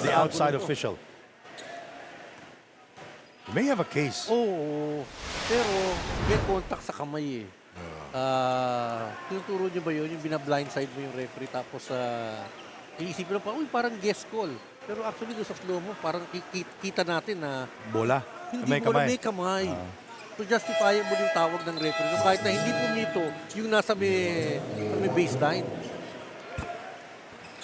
the outside official. He may have a case. Pero may contact sa kamay eh. Tinuturo niyo ba yun? Yung bina-blindside mo yung referee tapos iisipin mo pa, parang guess call. Pero actually doon sa slow mo, parang kita natin na Bola. hindi mo na may kamay. So justifiable yung tawag ng referee. So kahit na hindi pumito yung nasa may baseline.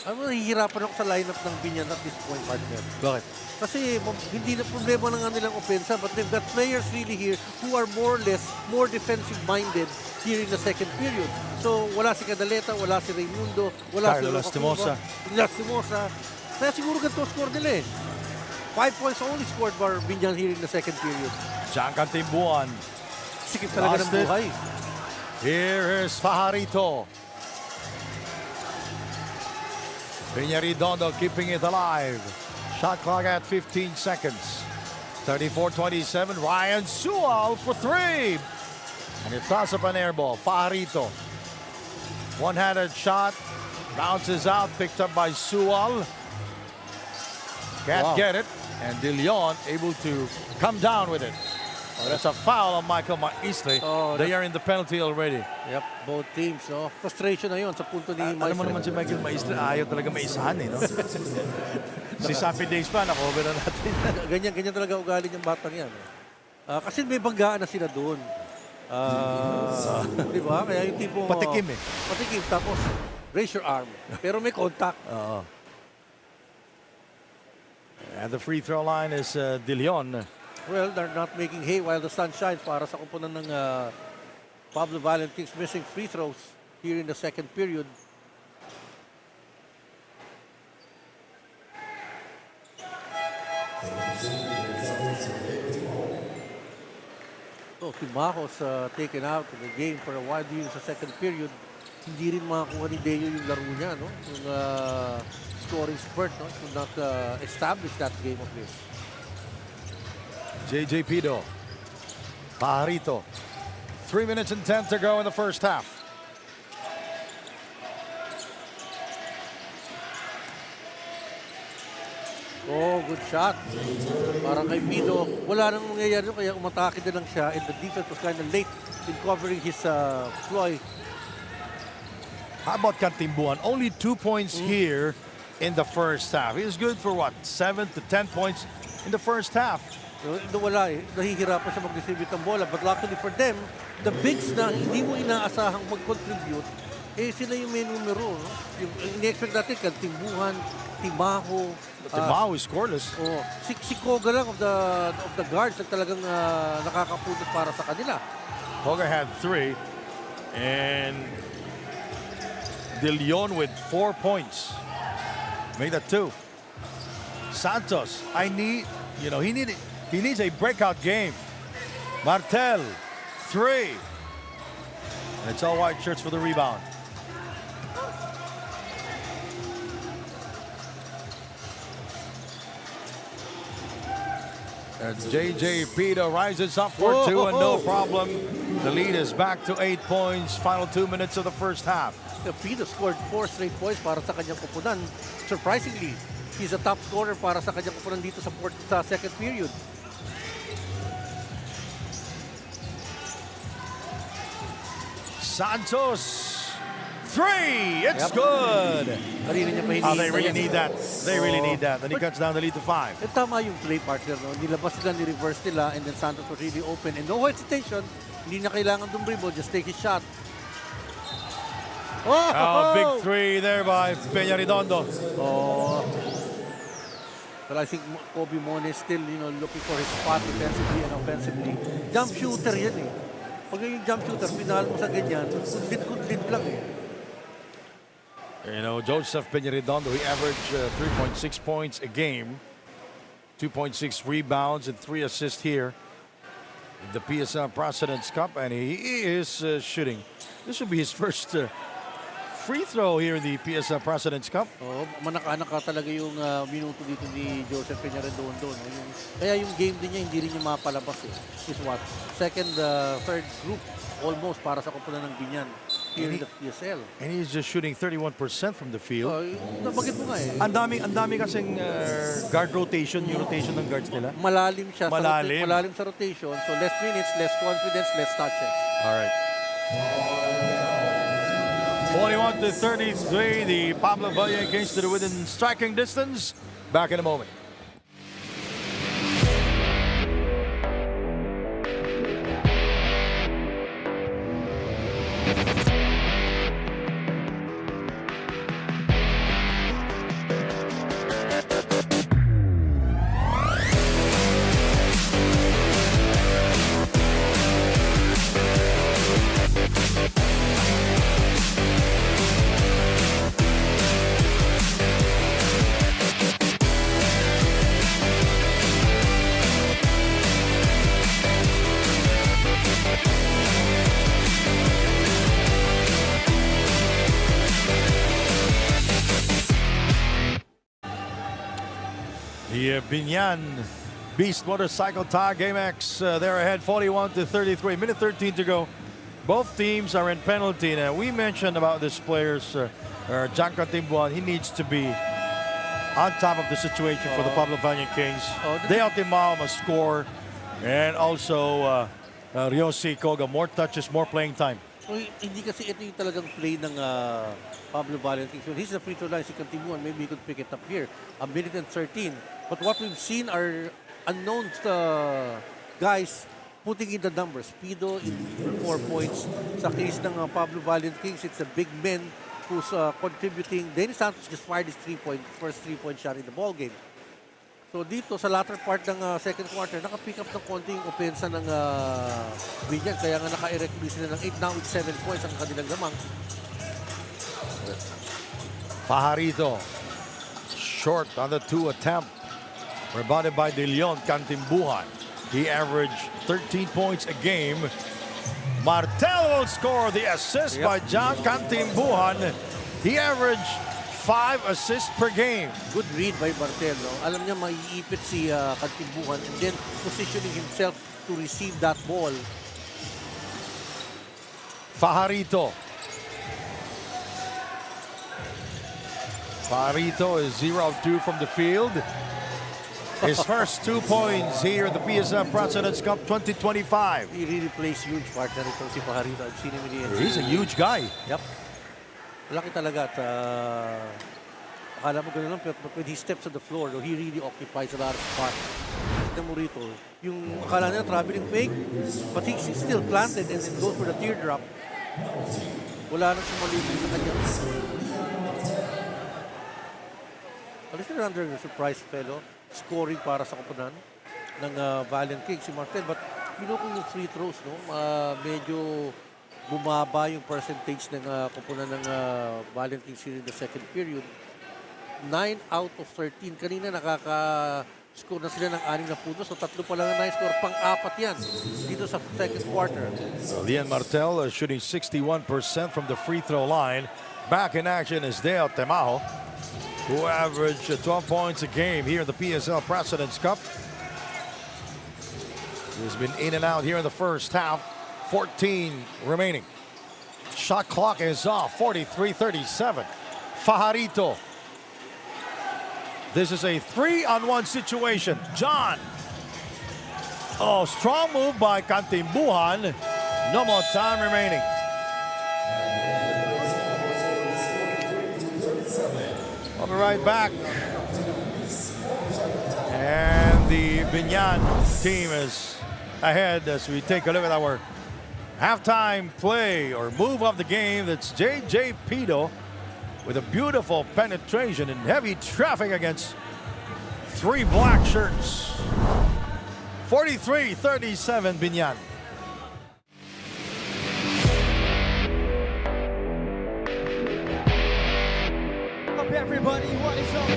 Nahihirapan ako sa lineup ng BIñAN at this point, partner. Bakit? Kasi hindi na problema ng nilang opensa, but they've got players really here who are more or less more defensive-minded here in the second period. So wala si Cadaleta, wala si Raimundo, wala Carlo si Lastimosa. Kaya siguro ganito score nila eh. 5 points only scored by BIñAN here in the second period. John Cantimbuan. Sikip talaga ng Lost it. buhay. Here is Fajarito. Peñaridondo keeping it alive. Shot clock at 15 seconds. 34-27. Ryan Sewell for three. And he throws up an air ball. Fajarito. One-handed shot. Bounces out. Picked up by Sewell. Can't get it. And De Leon able to come down with it. That's a foul on Michael Maestre. They are in the penalty already. Yep, both teams. Frustration na yun sa punto ni Alam mo naman si Michael Maestre, ayaw talaga maisahan eh, no? Si Sappy Days pa, na-cover na natin. Ganyan talaga ugali ng batang yan. Kasi may banggaan na sila doon. Di ba? Kaya yung tipo... Patikim eh. Patikim, tapos raise your arm. Pero may contact. And the free throw line is De Leon. Well, they're not making hay while the sun shines para sa kupunan ng Pablo Valiant Kings missing free throws here in the second period. Timahos taken out of the game for a while during the second period. hindi rin makakuha ni Deo yung laro niya, no? Yung scoring spurt, no? To not establish that game of his. JJ Pido. Pajarito. 3 minutes and 10 to go in the first half. Oh, good shot. Parang kay Pido, wala nang mangyayari doon, kaya umatake na lang siya, and the defense was kind of late in covering his ploy. How about Kantimbuan? Only 2 points here in the first half. He was good for what? 7 to 10 points in the first half. Wala eh. Nahihirapan siya mag-distribute ng bola. But luckily for them, the bigs na hindi mo inaasahang mag-contribute, eh sila yung may numero. No? Yung in-expect natin, Kantimbuhan, Timaho. Timaho is scoreless. Oh, si Koga lang of the guards na talagang nakakaputot para sa kanila. Koga had 3. And De Leon with 4 points. Make that 2. Santos, he needs a breakout game. Martel, 3. And it's all white shirts for the rebound. And JJ Pita rises up for 2 and no problem. The lead is back to 8 points. Final 2 minutes of the first half. Pita scored 4 straight points para sa kanyang kupunan. Surprisingly, he's a top scorer para sa kanyang kupunan dito sa second period. Santos, 3. It's good. They really need that. They really need that. Then he cuts down the lead to 5. Eh, tama yung play partner, no? Nilabas sila, ni-reverse nila, and then Santos was really open. And no hesitation, hindi na kailangan dumribble, just take his shot. Oh, big 3 there by Peña Redondo. Oh. But I think Kobe Mon is still, looking for his spot defensively and offensively. Jump shooter yan eh. Pag yung jump shooter, pinahal mo sa ganyan, kundit lang eh. Joseph Peña Redondo, he averaged 3.6 points a game, 2.6 rebounds and 3 assists here in the PSL President's Cup, and he is shooting. This will be his first free throw here in the PSL President's Cup. Oh, manaka-naka talaga yung minuto dito ni Joseph Peña Redondo. No? Kaya yung game din niya, hindi rin niya mapalabas eh. Is what? Second, third group almost para sa kupunan ng Binyan here in the PSL. And he's just shooting 31% from the field. Nabagit mo nga eh. Ang dami kasing guard rotation, yung rotation ng guards nila. Malalim siya. Malalim. Malalim sa rotation. So less minutes, less confidence, less touches. All right. 41 to 33, the Pablo Valiant Kings to the within striking distance. Back in a moment. The BIÑAN Beast Motorcycle Tag GameX, they're ahead 41 to 33. Minute 13 to go. Both teams are in penalty. Now, we mentioned about this players, John Kantimbuan, he needs to be on top of the situation for the Pablo Valiant Kings. Deo Timao must score. And also, Ryosi Koga, more touches, more playing time. So, hindi kasi ito yung talagang play ng Pablo Valiant Kings. When he's the free throw line, si Kantimbuan, maybe he could pick it up here. A minute and 13. But what we've seen are unknown guys putting in the numbers. Pido in 4 points. Sa case ng Pablo Valiant Kings, it's a big man who's contributing. Dennis Santos just fired his first 3-point shot in the ball game. So dito sa latter part ng second quarter, naka-pick up ng konti yung opensa ng Binyan. Kaya nga naka-erect sila ng 8 now with 7 points ang kanilang lamang. Pajarito, short on the 2 attempt. Rebounded by De Leon. Kantimbuan. He averaged 13 points a game Martel will score the assist Yep. by John Cantimbuhan. He averaged 5 assists per game. Good read by Martel. No? Alam niya maiipit si Cantimbuhan and then positioning himself to receive that ball. Fajarito. Fajarito is 0 of 2 from the field. His first 2 points here at the PSL President's Cup 2025. He really plays huge partner ito si Fajarito. I've seen him in the He's a huge guy. Yep. Laki talaga at akala mo gano'n lang, but when he steps on the floor, no, he really occupies a lot of spot. Tignan mo rito, yung akala niya traveling fake, but he's still planted and then goes for the teardrop. Wala na sumaligid sa kanya. A little under the surprise fellow, scoring para sa koponan ng Valiant King si Martel, but pinukong yung free throws, no? Medyo bumaba yung percentage ng koponan ng Valiant Kings in the second period. 9 out of 13. Kanina nakaka-score na sila ng 6 na puntos. So 3 pa lang ang na-score. Pang-4 yan dito sa second quarter. Lian Martel shooting 61% from the free throw line. Back in action is Dale Temajo, who averaged 12 points a game here in the PSL President's Cup. He's been in and out here in the first half. 14 remaining. Shot clock is off. 43-37. Fajarito. This is a 3-on-1 situation. John. Oh, strong move by Cantimbuhan. No more time remaining. I'll be right back. And the BIÑAN team is ahead as we take a look at our halftime play or move of the game. That's J.J. Pito with a beautiful penetration and heavy traffic against 3 black shirts. 43-37 BIÑAN. Up everybody, what is up?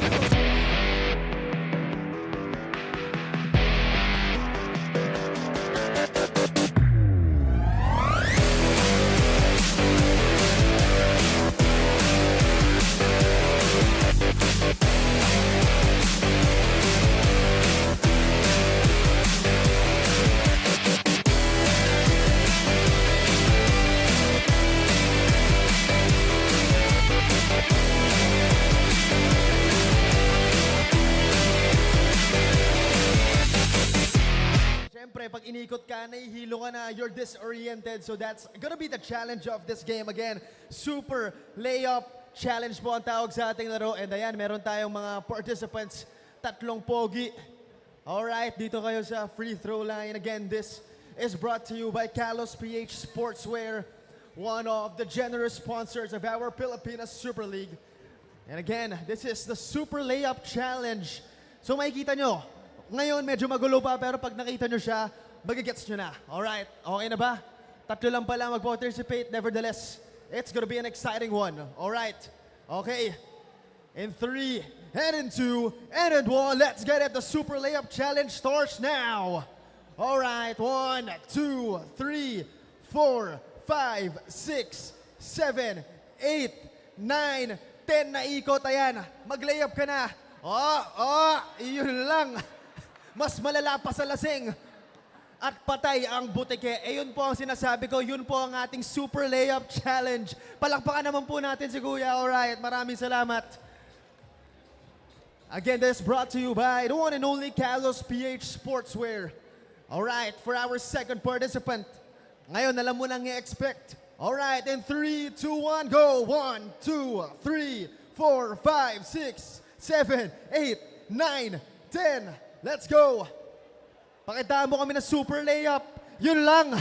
Siyempre, pag inikot ka, nahihilo ka na, you're disoriented. So that's gonna be the challenge of this game. Again, super layup challenge po ang tawag sa ating laro. And ayan, meron tayong mga participants, 3 pogi. Alright, dito kayo sa free throw line. Again, this is brought to you by Kalos PH Sportswear, one of the generous sponsors of our Pilipinas Super League. And again, this is the Super Layup Challenge. So makikita nyo, ngayon medyo magulo pa, pero pag nakita nyo siya, magigets nyo na. Alright, okay na ba? 3 lang pala mag-participate. Nevertheless, it's gonna be an exciting one. Alright, okay. In 3, and in 2, and in 1, let's get it. The Super Layup Challenge starts now. Alright, 1, 2, 3, 4, 5, 6, 7, 8, 9, 10 na ikot. Ayan, mag-layup ka na. Iyon lang. Mas malala pa sa lasing at patay ang butike. Yun po ang sinasabi ko. Yun po ang ating Super Layup Challenge. Palakpakan naman po natin si Kuya. Alright, maraming salamat. Again, this is brought to you by the one and only Kalos PH Sportswear. Alright, for our second participant. Ngayon, alam mo nang i-expect. Alright, in 3, 2, 1, go! 1, 2, 3, 4, 5, 6, 7, 8, 9, 10. Let's go! Pakitaan mo kami na super layup. Yun lang.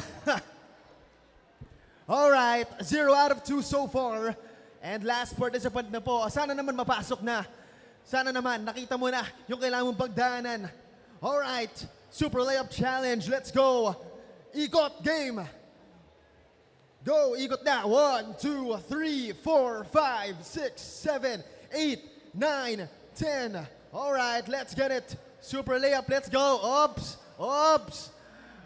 Alright, 0 out of 2 so far. And last participant na po. Sana naman mapasok na. Sana naman, nakita mo na yung kailangan mong pagdaanan. Alright, super layup challenge. Let's go. Ikot game. Go, ikot na. 1, 2, 3, 4, 5, 6, 7, 8, 9, 10. Alright, let's get it. Super layup, let's go. Oops, oops.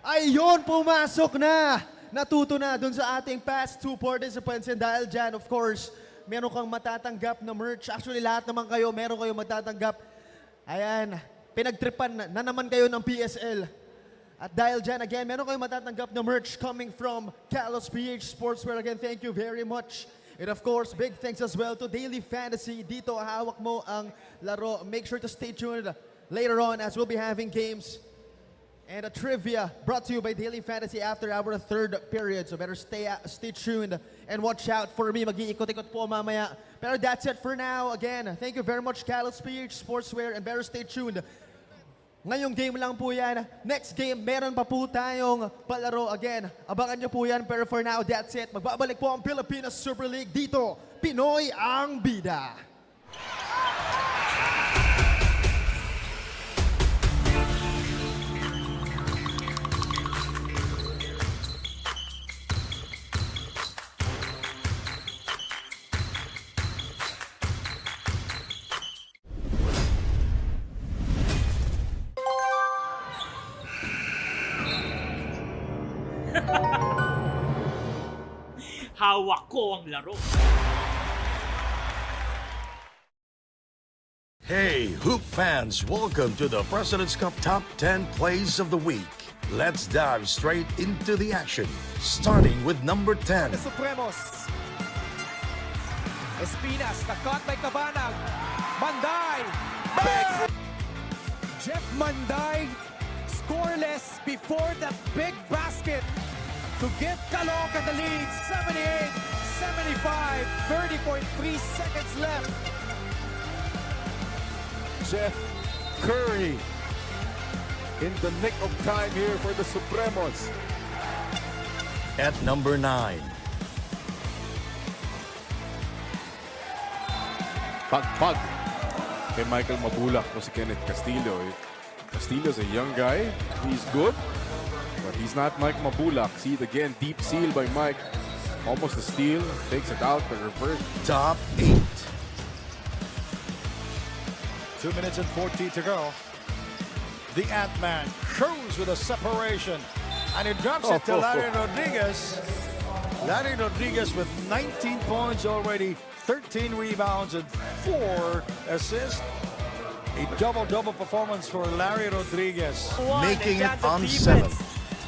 Ayun, pumasok na. natuto na dun sa ating past 2 participants. And dahil dyan, of course, meron kang matatanggap na merch. Actually, lahat naman kayo, meron kayo matatanggap. Ayan, pinagtripan na naman kayo ng PSL. At dahil dyan, again, meron kayong matatanggap na merch coming from Kalos PH Sportswear. Again, thank you very much. And of course, big thanks as well to Daily Fantasy. Dito, hawak mo ang laro. Make sure to stay tuned later on as we'll be having games and a trivia brought to you by Daily Fantasy after our 3rd period. So better stay tuned and watch out for me. Mag-iikot-ikot po mamaya. Pero that's it for now. Again, thank you very much, Kalos PH Sportswear, and better stay tuned. Ngayong game lang po yan. Next game, meron pa po tayong palaro. Again, abangan nyo po yan. Pero for now, that's it. Magbabalik po ang Pilipinas Super League dito. Pinoy ang bida. Hawak ko ang laro. Hey, Hoop fans, welcome to the President's Cup Top 10 Plays of the Week. Let's dive straight into the action, starting with number 10. Supremos. Espinas, na-cut by Cabanag. Manday. Big. Jeff Manday scoreless before that big basket to give Caloocan the lead. 78-75, 30.3 seconds left. Jeff Curry in the nick of time here for the Supremos. At number 9. Pag kay Michael Mabulak o si Kenneth Castillo. Castillo's a young guy. He's good, but he's not Mike Mabulak. See it again, deep seal by Mike. Almost a steal, takes it out, the reverse. Top 8. 2 minutes and 40 to go. The Ant-Man Cruz with a separation. And he drops it to Larry Rodriguez. Larry Rodriguez with 19 points already, 13 rebounds and 4 assists. A double-double performance for Larry Rodriguez. Making it on 7.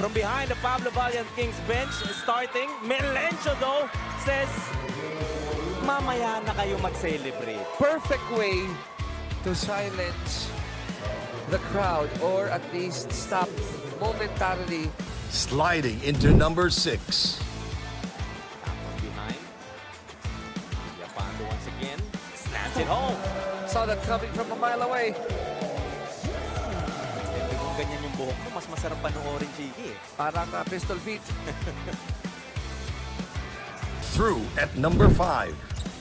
From behind the Pablo Valiant Kings bench, starting, Melencio though says, mamaya na kayo mag-celebrate. Perfect way to silence the crowd or at least stop momentarily. Sliding into number 6. From behind. Yapando once again. Slams it home. Saw that coming from a mile away. Siyempre kung ganyan yung buhok mo, mas masarap panoorin, Chiki. Parang pistol feet. Through at number 5.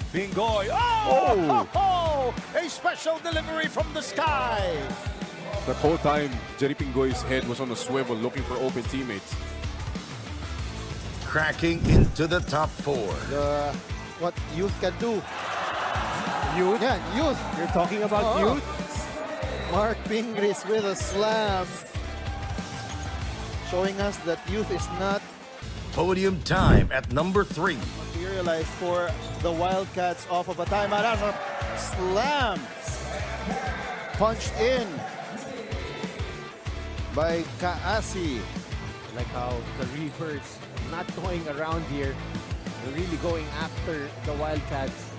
Bingoy. Oh! A special delivery from the sky. That whole time, Jerry Pingoy's head was on a swivel looking for open teammates. Cracking into the top 4. What youth can do. Youth? Yeah, youth. You're talking about youth? Mark Pingris with a slam. Showing us that youth is not Podium time at number 3. materialized for the Wildcats off of a timeout. That's a slam. Punched in by Kaasi. Like how the Reavers not going around here, they're really going after the Wildcats.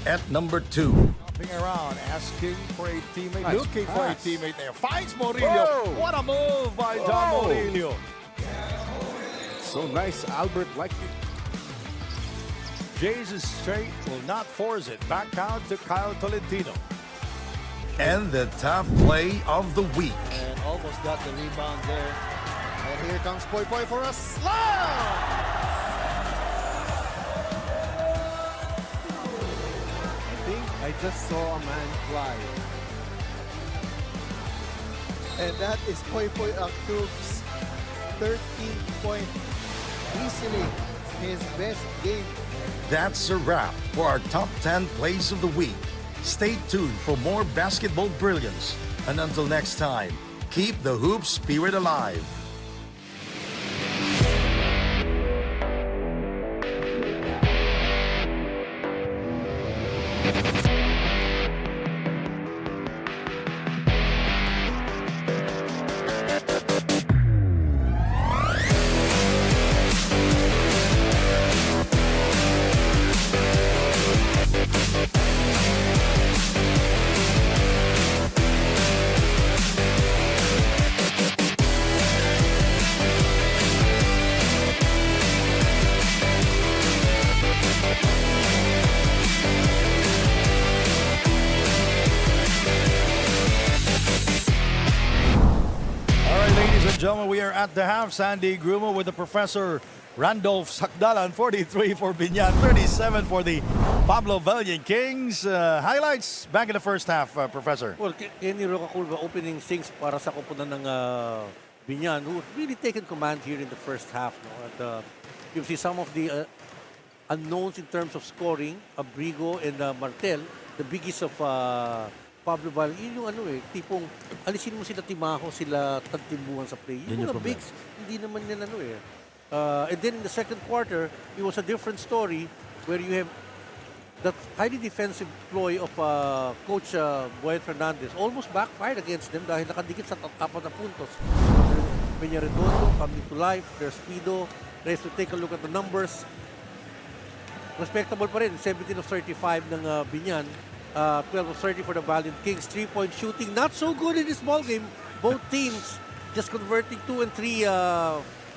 At number 2. Hopping around, asking for a teammate, Nice looking for a pass. teammate there. Finds Murillo. What a move by John Murillo. So nice, Albert liked it. Jesus Straight will not force it. Back out to Kyle Tolentino. And the top play of the week. And almost got the rebound there. And here comes Poy Poy for a slam! I think I just saw a man fly. And that is Poy Poy Aktub's 13-point, easily his best game. That's a wrap for our top 10 plays of the week. Stay tuned for more basketball brilliance. And until next time, keep the hoop spirit alive. ladies and gentlemen, we are at the half. Sandy Grumo with the Professor Randolph Sakdalan, 43 for BIñAN, 37 for the Pablo Valiant Kings. Highlights back in the first half, Professor. Well, Kenny Rocaculva opening things para sa koponan ng BIñAN, who really taken command here in the first half. No? And you see some of the unknowns in terms of scoring, Abrigo and Martel, the biggies of Pablo Val. Yun yung tipong alisin mo sila Timaho, sila tagtimbuhan sa play. Yung mga bigs, hindi naman yan and then in the second quarter, it was a different story where you have that highly defensive ploy of Coach Boyd Fernandez almost backfired against them dahil nakadikit sa 4 na puntos. Peña Redondo coming to life, their speedo. Let's take a look at the numbers. Respectable pa rin, 17 of 35 ng BIñAN, 12 of 30 for the Valiant Kings. 3-point shooting, not so good in this ball game. Both teams just converting 2 and 3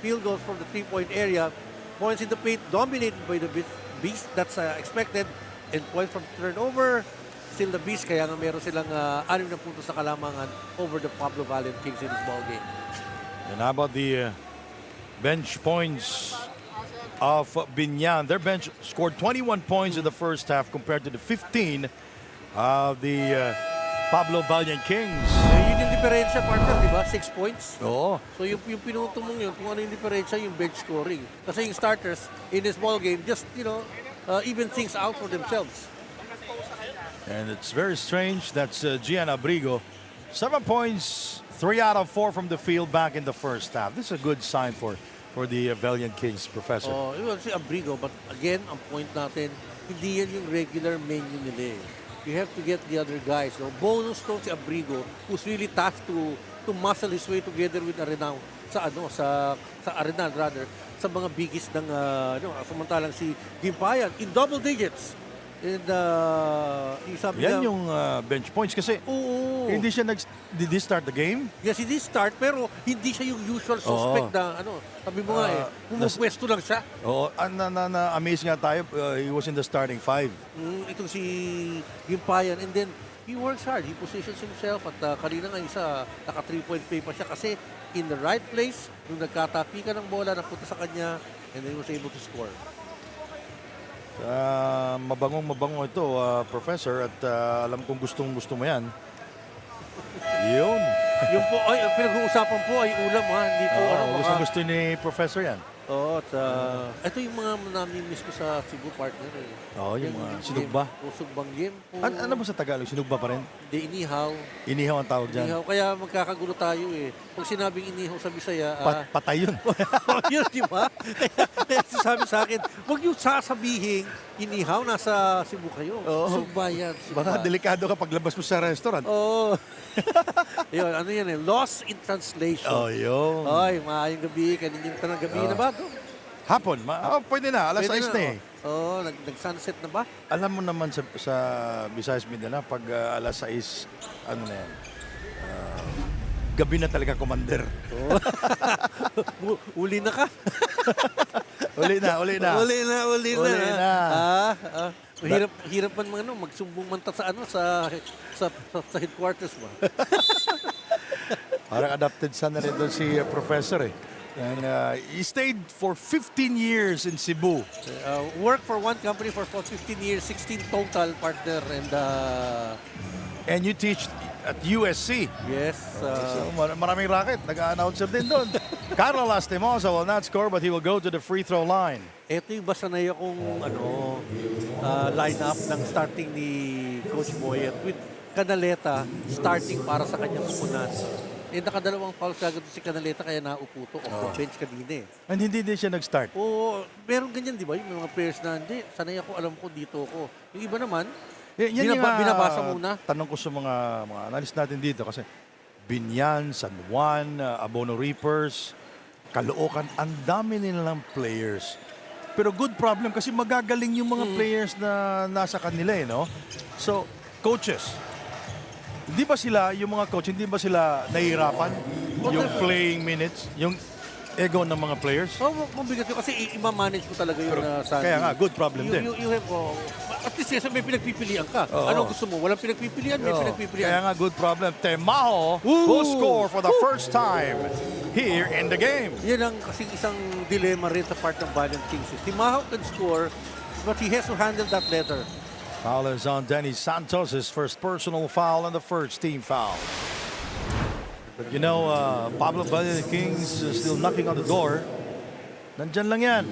field goals from the 3-point area. Points in the paint dominated by the Beast. That's expected. And points from turnover, still the Beast. Kaya nga meron silang 6 na puntos sa kalamangan over the Pablo Valiant Kings in this ball game. And how about the bench points of BIñAN? Their bench scored 21 points in the first half compared to the 15 of the Pablo Valiant Kings. Yun yung diferensya, partner, di ba? 6 points. Oo. So yung pinuto mong yun, kung ano yung diferensya, yung bench scoring. Kasi yung starters in this ball game, just, even things out for themselves. And it's very strange. That's Gian Abrigo. 7 points, 3 out of 4 from the field back in the first half. This is a good sign for the Valiant Kings, Professor. Oh, it was si Abrigo, but again, ang point natin, hindi yan yung regular menu nila eh. You have to get the other guys. No? Bonus to si Abrigo, who's really tasked to muscle his way together with Arenal sa Arenal rather, sa mga biggies ng samantalang si Gimpayan in double digits. And sabi Yan niya, yung bench points kasi hindi siya did he start the game? Yes, he did start, pero hindi siya yung usual suspect na sabi mo nga pumupwesto lang siya. Oo, na-amaze nga tayo. He was in the starting 5. Itong si Gimpayan, and then he works hard. He positions himself at kanina nga isa, naka 3-point play pa siya kasi in the right place, nung nagkatapikan ng bola, napunta sa kanya, and then he was able to score. Mabangong-mabango ito, Professor, at alam kong gustong-gusto mo yan. Yun. Yung po, pinag-uusapan po ay ulam hindi po Gustong-gusto ni Professor yan. Oo, ito yung mga nami-miss ko sa Cebu, partner. Oo, yung mga sinugba. O sugbang game. Ano ba sa Tagalog? Sinugba pa rin? Hindi, inihaw. Inihaw ang tawag dyan. Inihaw, kaya magkakagulo tayo eh. Pag sinabing inihaw sa Bisaya, patay yun. yun, di ba? Kaya sabi sa akin, huwag yung sasabihin, inihaw, nasa Cebu kayo. Sugba yan. Baka delikado ka paglabas mo sa restaurant. Oo. Yun, ano yan eh, lost in translation. Oh, yun. Ay, maayong gabi, kaninyang tanang gabi na ba? Hapon, pwede na, alas 6 na eh. Oo, nag-sunset na ba? Alam mo naman sa Visayas Mindanao, pag alas 6, ano na yan, gabi na talaga, Commander. Uli na ka? Uli na. Hirap man magsumbong man sa headquarters ba? Parang adopted son na rin doon si Professor eh. And he stayed for 15 years in Cebu. Worked for one company for 15 years, 16 total, partner, and you teach at USC. Yes. So maraming racket. Nag-announcer din doon. Carlo Lastimosa will not score but he will go to the free throw line. Ito yung basanay akong lineup ng starting ni Coach Boyet with Canaleta starting para sa kanyang kupunan. Nakadalawang fouls kagad si Canaleta kaya naupo to off the bench kanina eh. And hindi din siya nag-start? Oo, meron ganyan di ba? Yung mga players na hindi, sanay ako, alam ko dito ako. Yung iba naman, binabasa muna. Tanong ko sa mga analyst natin dito kasi BIñAN, San Juan, Abono Reapers, Caloocan, ang dami nilang players. Pero good problem kasi magagaling yung mga players na nasa kanila eh, no? So, coaches, hindi ba sila, yung mga coach, hindi ba sila nahihirapan? Yung playing minutes? Yung ego ng mga players. Oh, mabigat yun kasi i-manage mo talaga yun sa... Kaya nga, good problem din. You have, at least kasi may pinagpipilian ka. Anong gusto mo? Walang pinagpipilian, may pinagpipilian. Kaya nga, good problem. Temaho will score for the first time here in the game. Yan ang kasing isang dilemma rin sa part ng Valiant Kings. Temaho can score, but he has to handle that letter. Foul is on Denny Santos, his first personal foul and the first team foul. But you know, Pablo Valiant Kings is still knocking on the door. Nandyan lang yan.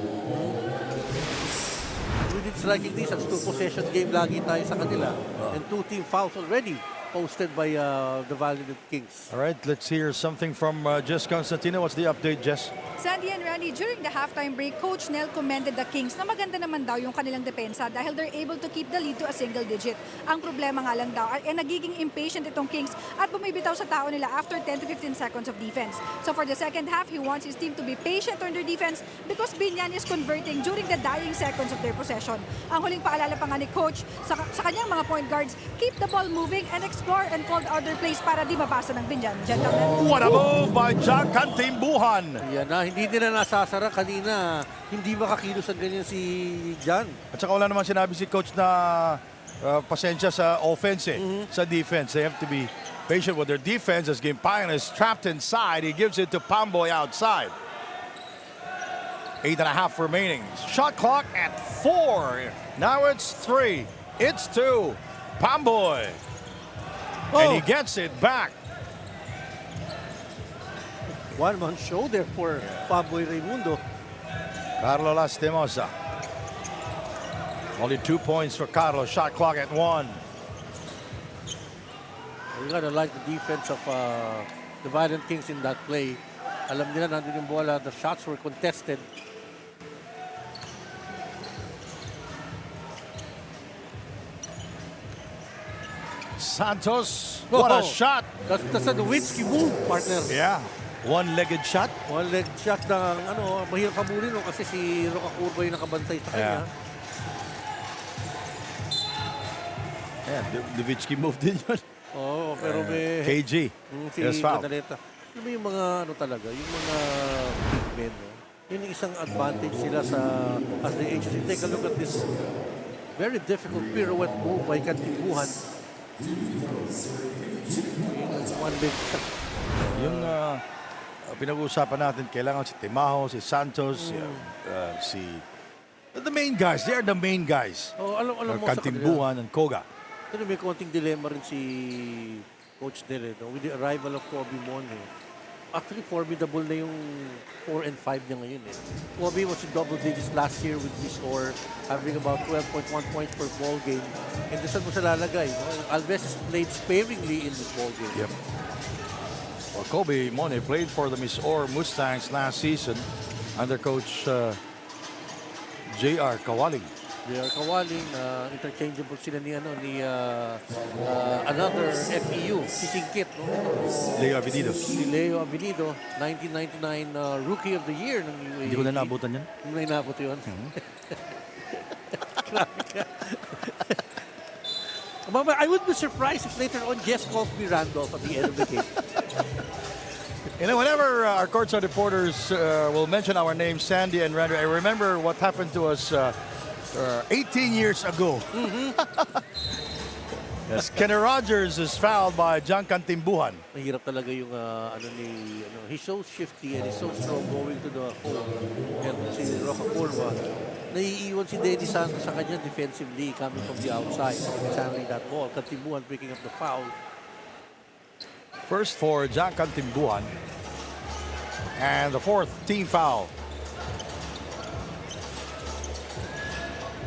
We did striking distance, 2 possession game lagi tayo sa kanila. And 2 team fouls already posted by the Valiant Kings. All right, let's hear something from Jess Constantino. What's the update, Jess? Sandy and Randy, during the halftime break, Coach Nel commended the Kings na maganda naman daw yung kanilang depensa dahil they're able to keep the lead to a single digit. Ang problema nga lang daw ay nagiging impatient itong Kings at bumibitaw sa tao nila after 10 to 15 seconds of defense. So for the second half, he wants his team to be patient on their defense because BIÑAN is converting during the dying seconds of their possession. Ang huling paalala pa nga ni Coach sa kanyang mga point guards, keep the ball moving and explore and call other plays para di mabasa ng BIÑAN. Gentlemen. What a move by John Cantimbuhan. Yan na, hindi nila nasasara kanina. Hindi makakilos ang ganyan si John. At saka wala naman sinabi si Coach na pasensya sa offense sa defense. They have to be patient with their defense as Gimpayan is trapped inside. He gives it to Pamboy outside. 8.5 remaining. Shot clock at 4. Now it's 3. It's 2. Pamboy. And he gets it back. One-man show there for Pamboy Raimundo. Carlo Lastimosa. Only 2 points for Carlo. Shot clock at 1. You gotta like the defense of the Valiant Kings in that play. Alam nila nandun yung bola. The shots were contested. Santos. What a shot. That's a Nowinski move, partner. Yeah. One-legged shot. One-leg shot ng mahirap kabulin kasi si Roca Curva yung nakabantay sa kanya. Yeah, Levitsky move din yun. Oo, pero may... KG. Si Gadaleta. Yun yung mga talaga, yung mga big men. Yun yung isang advantage sila sa as the agency. Take a look at this very difficult pirouette move by Cantimbuhan. One leg shot. Yung pinag-uusapan natin, kailangan si Temaho, si Santos, si... The main guys, they are the main guys. Alam mo Cantimbuhan and Koga. Pero may konting dilemma rin si Coach Nel, with the arrival of Kobe Mon. Actually, formidable na yung 4 and 5 niya ngayon. Kobe was in double digits last year with this score, having about 12.1 points per ball game. And saan mo siya lalagay? Alves has played sparingly in this ball game. Yep. Well, Kobe Mone played for the Miss Or Mustangs last season under Coach J.R. Kawaling. J.R. Kawaling, interchangeable sila ni another FEU, si Singkit. Leo Avenido. Si Leo Avenido, 1999 Rookie of the Year ng UAAP. Hindi ko na naabutan yan. Hindi mo na inabot yun. I would be surprised if later on Jess calls me Randolph at the end of the game. You know, whenever our courtside reporters will mention our names, Sandy and Randy, I remember what happened to us 18 years ago. Yes, Kenny Rogers is fouled by John Cantimbuhan. Mahirap talaga yung he's so shifty and he's so strong going to the hole. And si Roca Curva, naiiwan si Denny Santos sa kanya defensively coming from the outside. He's handling that ball. Cantimbuhan picking up the foul. First for John Cantimbuhan. And the 4th team foul.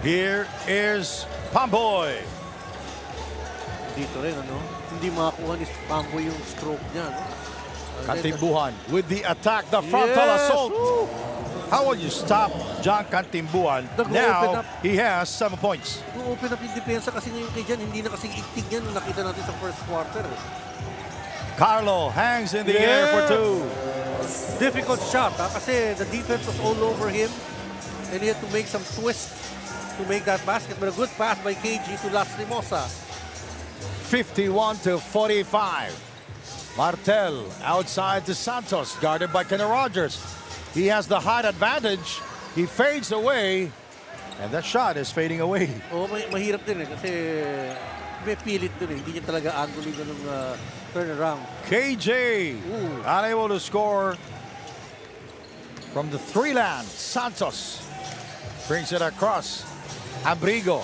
Here is Pamboy. Dito rin, hindi makakuha ni Pamboy yung stroke niya. Cantimbuhan with the attack, the frontal assault. Woo! How will you stop John Cantimbuhan? Now, he has 7 points. Open up yung depensa kasi ngayon kay Jan, hindi na kasing iktig yan. Nakita natin sa first quarter. Carlo hangs in the air for 2. Difficult shot, kasi the defense was all over him. And he had to make some twists to make that basket. But a good pass by KG to Lastimosa. 51-45. Martel outside to Santos, guarded by Kenny Rogers. He has the height advantage. He fades away. And that shot is fading away. Oh, mahirap din kasi may pilit dun Hindi niya talaga angulo ng turnaround. KJ unable to score from the three land. Santos brings it across. Abrigo.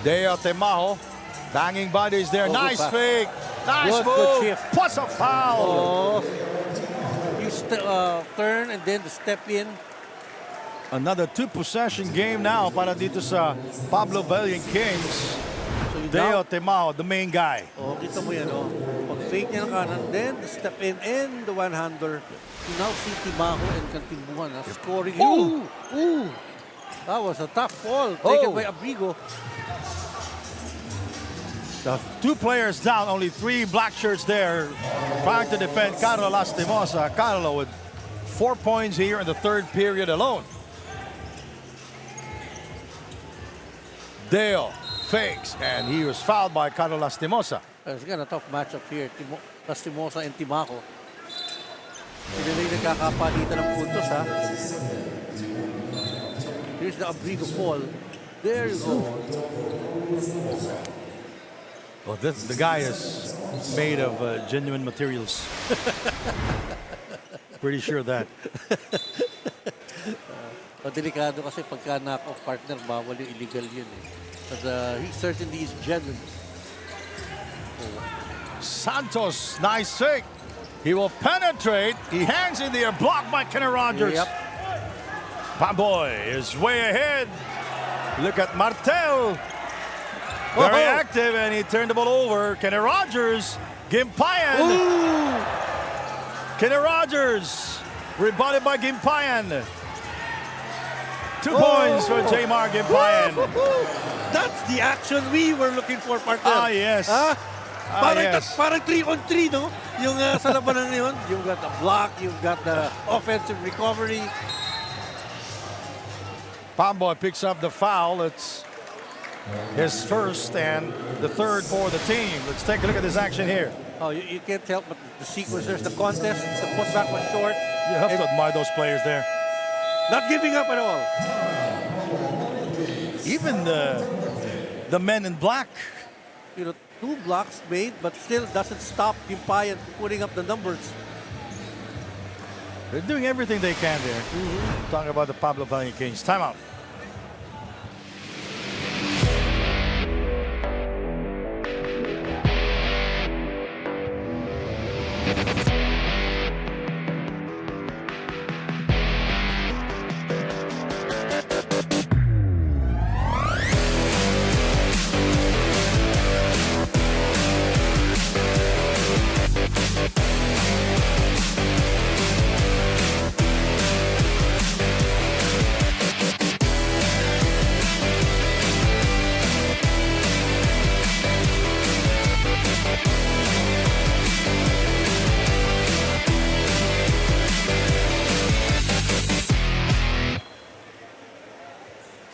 Deo Temajo. Banging bodies there. Nice fake. Nice Good move. shift. Plus a foul. You turn and then the step in. Another 2-possession game now para dito sa Pablo Valiant Kings. So Deo Temajo, the main guy. Oh, kita mo yan, oh. Pag fake niya ng kanan, then the step in and the one-hander. You now see Timajo and Cantimbuhan scoring. Ooh! That was a tough ball taken by Abrigo. The two players down, only three black shirts there trying to defend Carlo Lastimosa. Carlo with 4 points here in the third period alone. Dale fakes, and he was fouled by Carlo Lastimosa. It's got a tough matchup here. Lastimosa and Timajo. Sila na yung nagkakapalitan ng puntos, ha? Here's the Abrigo fall. There you go. Well, the guy is made of genuine materials. Pretty sure of that. Delikado kasi pagka knock-off partner, bawal yung illegal yun But he certainly is genuine. Santos, nice fake. He will penetrate. He hangs in the air, blocked by Kenny Rogers. Yep. Pamboy is way ahead. Look at Martel. Very active, and he turned the ball over. Kenny Rogers, Gimpayan. Kenny Rogers, rebounded by Gimpayan. 2 points for J-Mar Gimpayan. That's the action we were looking for, partner. Yes. Parang 3-on-3, no? Yung sa labanan na yun, you've got the block, you've got the offensive recovery. Pamboy picks up the foul. It's his first and the third for the team. Let's take a look at this action here. Oh, you can't help but the sequence. There's the contest. The putback was short. You have to admire those players there. Not giving up at all. Even the men in black. You know, 2 blocks made, but still doesn't stop Gimpayan putting up the numbers. They're doing everything they can there. Talking about the Pablo Valiant Kings. Timeout.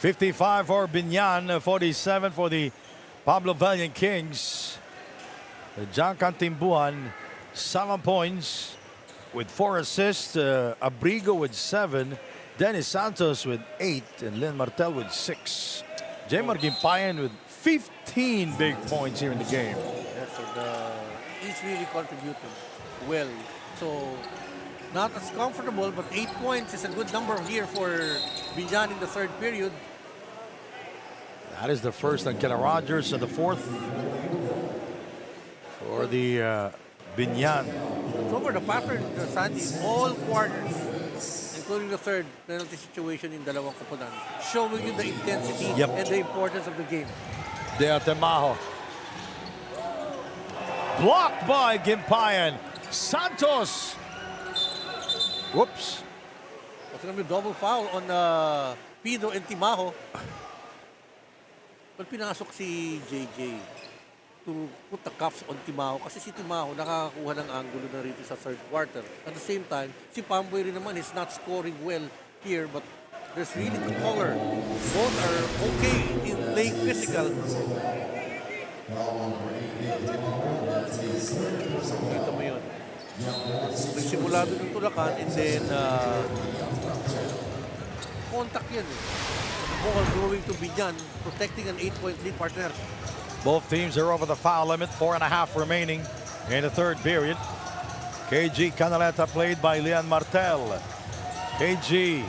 $55 for BIÑAN, 47 for the Pablo Valiant Kings. John Cantimbuhan, 7 points with 4 assists. Abrigo with 7. Dennis Santos with 8. And Len Martel with 6. J-Mar Gimpayan with 15 big points here in the game. Yes, and he's really contributing well. So, not as comfortable, but 8 points is a good number here for BIñAN in the third period. That is the first on Kenny Rogers, and the fourth for the BIñAN. So for the pattern, Sandy, all quarters, including the third penalty situation in dalawang koponan, showing you the intensity and the importance of the game. Deo Temajo. Blocked by Gimpayan. Santos. Whoops. It's going to be a double foul on Pido and Timajo. But pinasok si JJ to put the cuffs on Timajo kasi si Timajo nakakakuha ng angulo na rito sa third quarter. At the same time, si Pamboy rin naman is not scoring well here, but there's really the color. Both are okay in playing physical. Dito mo yun. nagsimula doon yung tulakan and then contact yan eh. Ball going to BIÑAN, protecting an 8-point lead, partner. Both teams are over the foul limit. 4.5 remaining in the third period. KG Canaleta played by Leon Martel. KG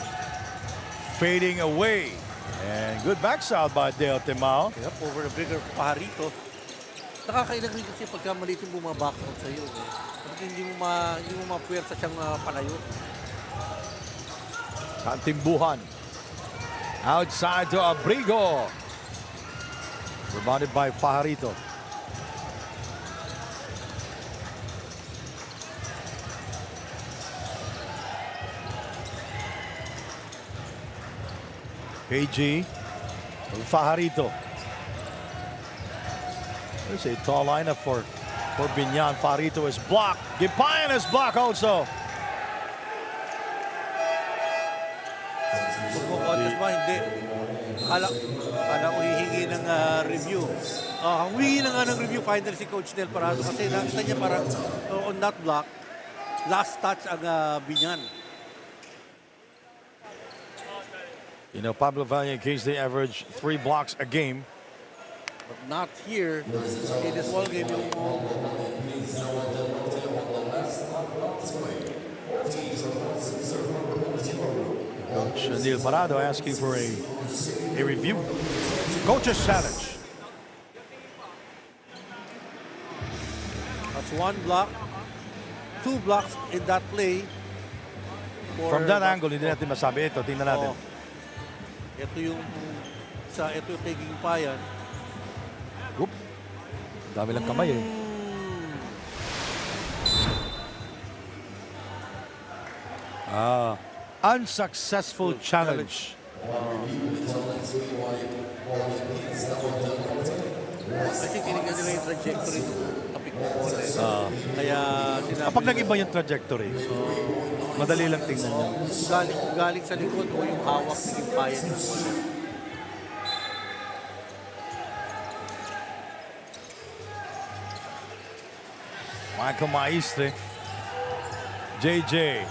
fading away. And good backside by Dale Timao. Yep, over the bigger Pajarito. Nakakailang rin kasi pagka maliit yung bumabackout sa'yo. Eh. Kasi hindi mo mapuwersa siyang palayo. Kantimbuhan. Outside to Abrigo. Rebounded by Pajarito. KG. Pajarito. There's a tall lineup for BIÑAN. Pajarito is blocked. Gipayan is blocked also. Contest ba? Hindi. Kala ko hihingi ng review. Humingi na nga ng review finally si Coach Del Parado kasi nakita niya parang on that block, last touch ang BIÑAN. You know, Pablo Valiant Kings, they average 3 blocks a game. But not here in this ball game. Coach Del Parado asking for a review. Coach's challenge. That's 1 block, 2 blocks in that play. From that angle, hindi natin masabi ito. Tingnan natin. Ito yung taking payan. Oop. Dami lang kamay eh. Unsuccessful challenge. I think tinignan nila yung trajectory ng topic mo. Kaya sinabi... Kapag nag-iba yung trajectory, madali lang tingnan yan. Galing sa likod o yung hawak ng impayan. Michael Maestre. JJ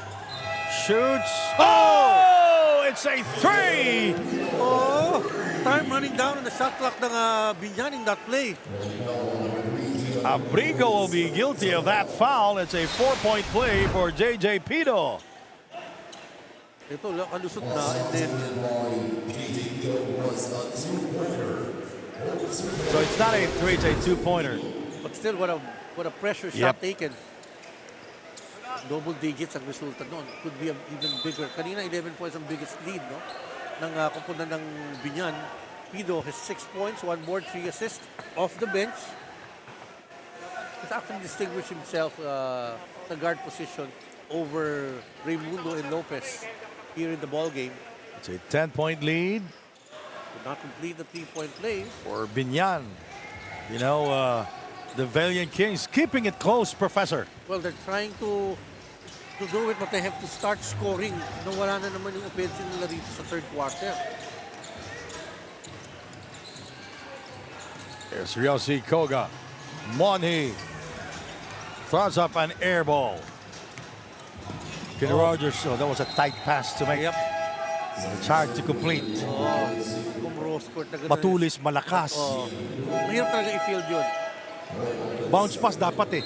shoots. Oh! It's a 3! Oh! Time running down on the shot clock ng BIÑAN in that play. Abrigo will be guilty of that foul. It's a 4-point play for JJ Pito. Ito, kalusot na. And then... So it's not a 3, it's a 2-pointer. But still, what a pressure shot taken. Double digits ang resulta noon. Could be even bigger. Kanina, 11 points ang biggest lead, no? Ng kupunan ng BIÑAN. Pido has 6 points, 1 board, 3 assists off the bench. He's actually distinguished himself sa guard position over Raimundo and Lopez here in the ball game. It's a 10-point lead. Could not complete the 3-point play. For BIÑAN. You know, the Valiant Kings keeping it close, Professor. Well, they're trying to do it, but they have to start scoring nung wala na naman yung offensive nila dito sa third quarter. There's Ryosi Koga. Monhi throws up an air ball. Kenny Rogers, so that was a tight pass to make. Yep. It's hard to complete. Matulis, malakas. Mahirap talaga i-field yun. Bounce pass dapat eh.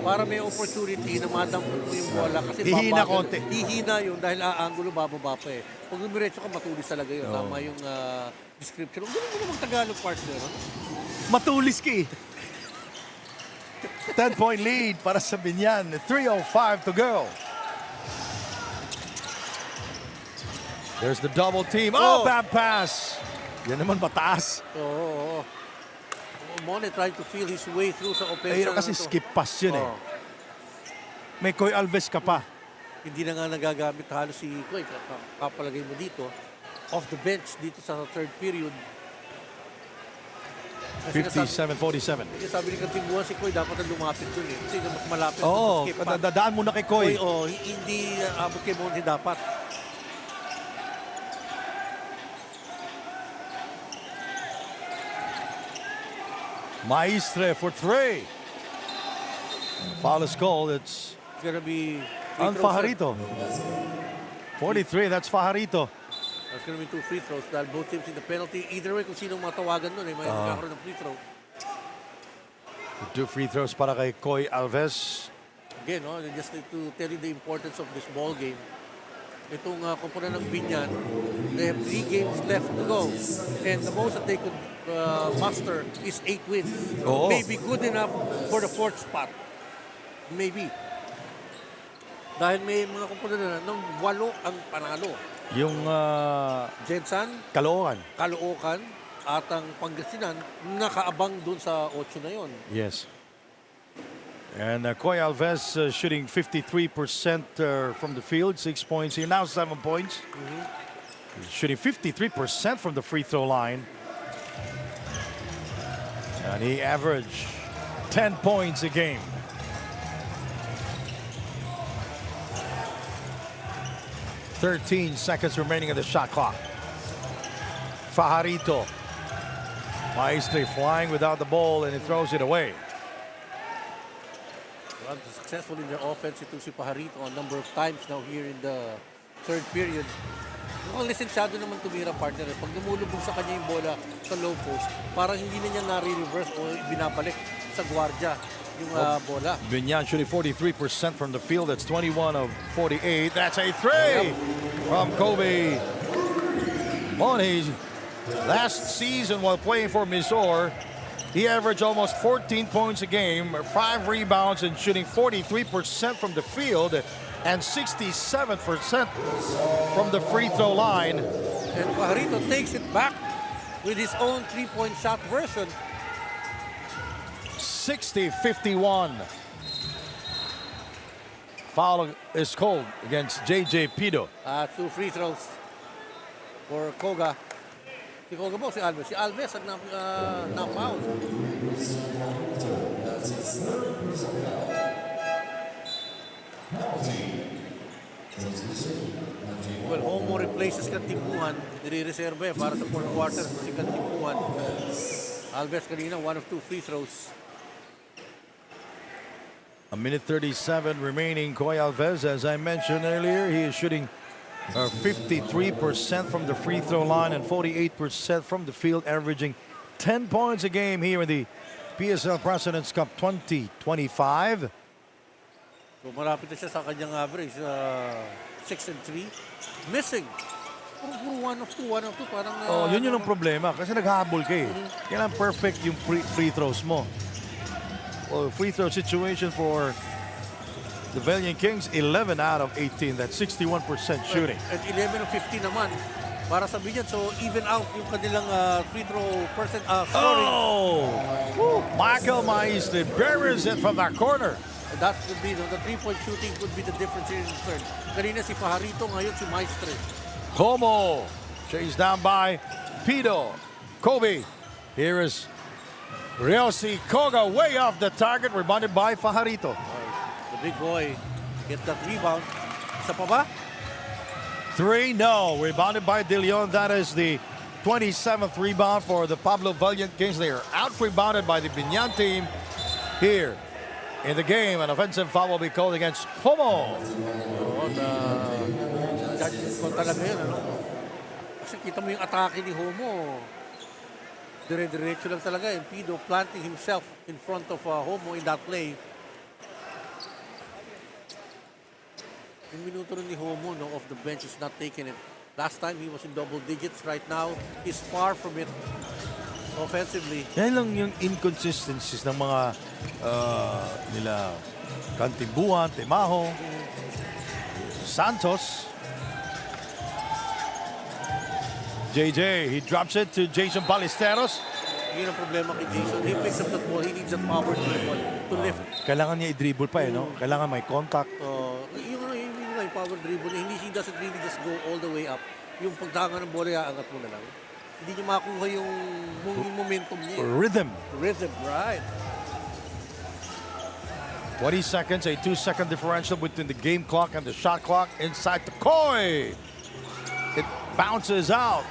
Para may opportunity na madampot mo yung bola. Kasi hihina konti. Hihina yun dahil aangulo bababa pa eh. Pag dumiretso ka, matulis talaga yun. Tama yung description. Ganun mo namang Tagalog partner. Matulis ki. 10-point lead para sa BIÑAN. 3:05 to go. There's the double team. Oh, bad pass. Yan naman mataas. Oo. Mone trying to feel his way through sa offense. Pero kasi skip pass yun eh. May Koy Alves ka pa. Hindi na nga nagagamit halos si Koy. Kapalagay mo dito. Off the bench dito sa third period. 57-47. Kasi sabi ni Kantimbuhan si Koy dapat na lumapit dun eh. Kasi mas malapit. Oo, dadaan mo na kay Koy. Hindi abot kay Monte dapat. Maestre for 3. Foul is called. It's gonna be On Fajarito. 43, that's Fajarito. That's gonna be 2 free throws dahil both teams in the penalty. Either way, kung sinong matawagan nun, may magkakaroon ng free throw. 2 free throws para kay Koy Alves. Again, no, just to tell you the importance of this ball game. Itong komponen ng Binyan, they have 3 games left to go. And the most that they could muster is 8 wins. Maybe good enough for the 4th spot. Maybe. Dahil may mga komponen na ng 8 ang panalo. Yung Jensan, Caloocan. at ang Pangasinan nakaabang dun sa 8 na yon. Yes. And Koy Alves shooting 53% from the field, 6 points here. Now 7 points. He's shooting 53% from the free throw line. And he averaged 10 points a game. "13 seconds remaining in the shot clock. Fajarito. Maestre flying without the ball and he throws it away. Well, successful in their offense ito si Fajarito a number of times now here in the 3rd period. Mukhang lisensyado naman tumira, partner. Pag lumulubog sa kanya yung bola sa low post, parang hindi na niya nare-reverse o binabalik sa gwardiya yung bola. Binyan shooting 43% from the field. That's 21 of 48. That's a 3 from Kobe Montes. Last season while playing for Mysore, he averaged almost 14 points a game, 5 rebounds, and shooting 43% from the field and 67% from the free throw line. And Fajarito takes it back with his own 3-point shot version. 60-51. Foul is called against J.J. Pido. 2 free throws for Koga. Si Koga ba o si Alves? Si Alves ang na-foul. Well, Homo replaces Kantipuan. Nire-reserve para sa 4th quarter si Kantipuan. Alves kanina, 1 of 2 free throws. A minute 37 remaining. Koy Alves, as I mentioned earlier, he is shooting 53% from the free throw line and 48% from the field, averaging 10 points a game here in the PSL President's Cup 2025. So malapit na siya sa kanyang average, 6 and 3. Missing. Puro 1 of 2. Parang, yun ang problema kasi naghahabol ka eh. Kailangan perfect yung free throws mo. Free throw situation for the Valiant Kings, 11 out of 18. That's 61% shooting. At 11 of 15 naman para sa Binyan. So even out yung kanilang free throw percent scoring. Michael Maestre buries it from that corner. That could be, the 3-point shooting could be the difference here in the third. Kanina si Fajarito, ngayon si Maestre. Como chased down by Pido. Kobe. Here is Ryosi Koga way off the target, rebounded by Fajarito. The big boy get that rebound. Isa pa ba? 3, no. Rebounded by De Leon. That is the 27th rebound for the Pablo Valiant Kings. They are out-rebounded by the Binyan team here in the game. An offensive foul will be called against Como. Talaga yun, ano? Kasi kita mo yung atake ni Homo. Dire-diretso lang talaga. And Pido planting himself in front of Homo in that play. Yung minuto rin ni Homo, no, off the bench is not taking it. Last time he was in double digits. Right now, he's far from it offensively. Yan lang yung inconsistencies ng mga nila Kantibuan, Timaho, Santos. JJ, he drops it to Jason Ballesteros. Yun ang problema kay Jason. He picks up that ball. He needs that power to lift. Kailangan niya i-dribble pa eh, no? Kailangan may contact. Yung power dribble, he doesn't really just go all the way up. Yung pagdanga ng bola, aangat mo na lang. Hindi niya makuha yung momentum niya. Rhythm, right. 20 seconds, a 2-second differential between the game clock and the shot clock inside the Koy. It bounces out.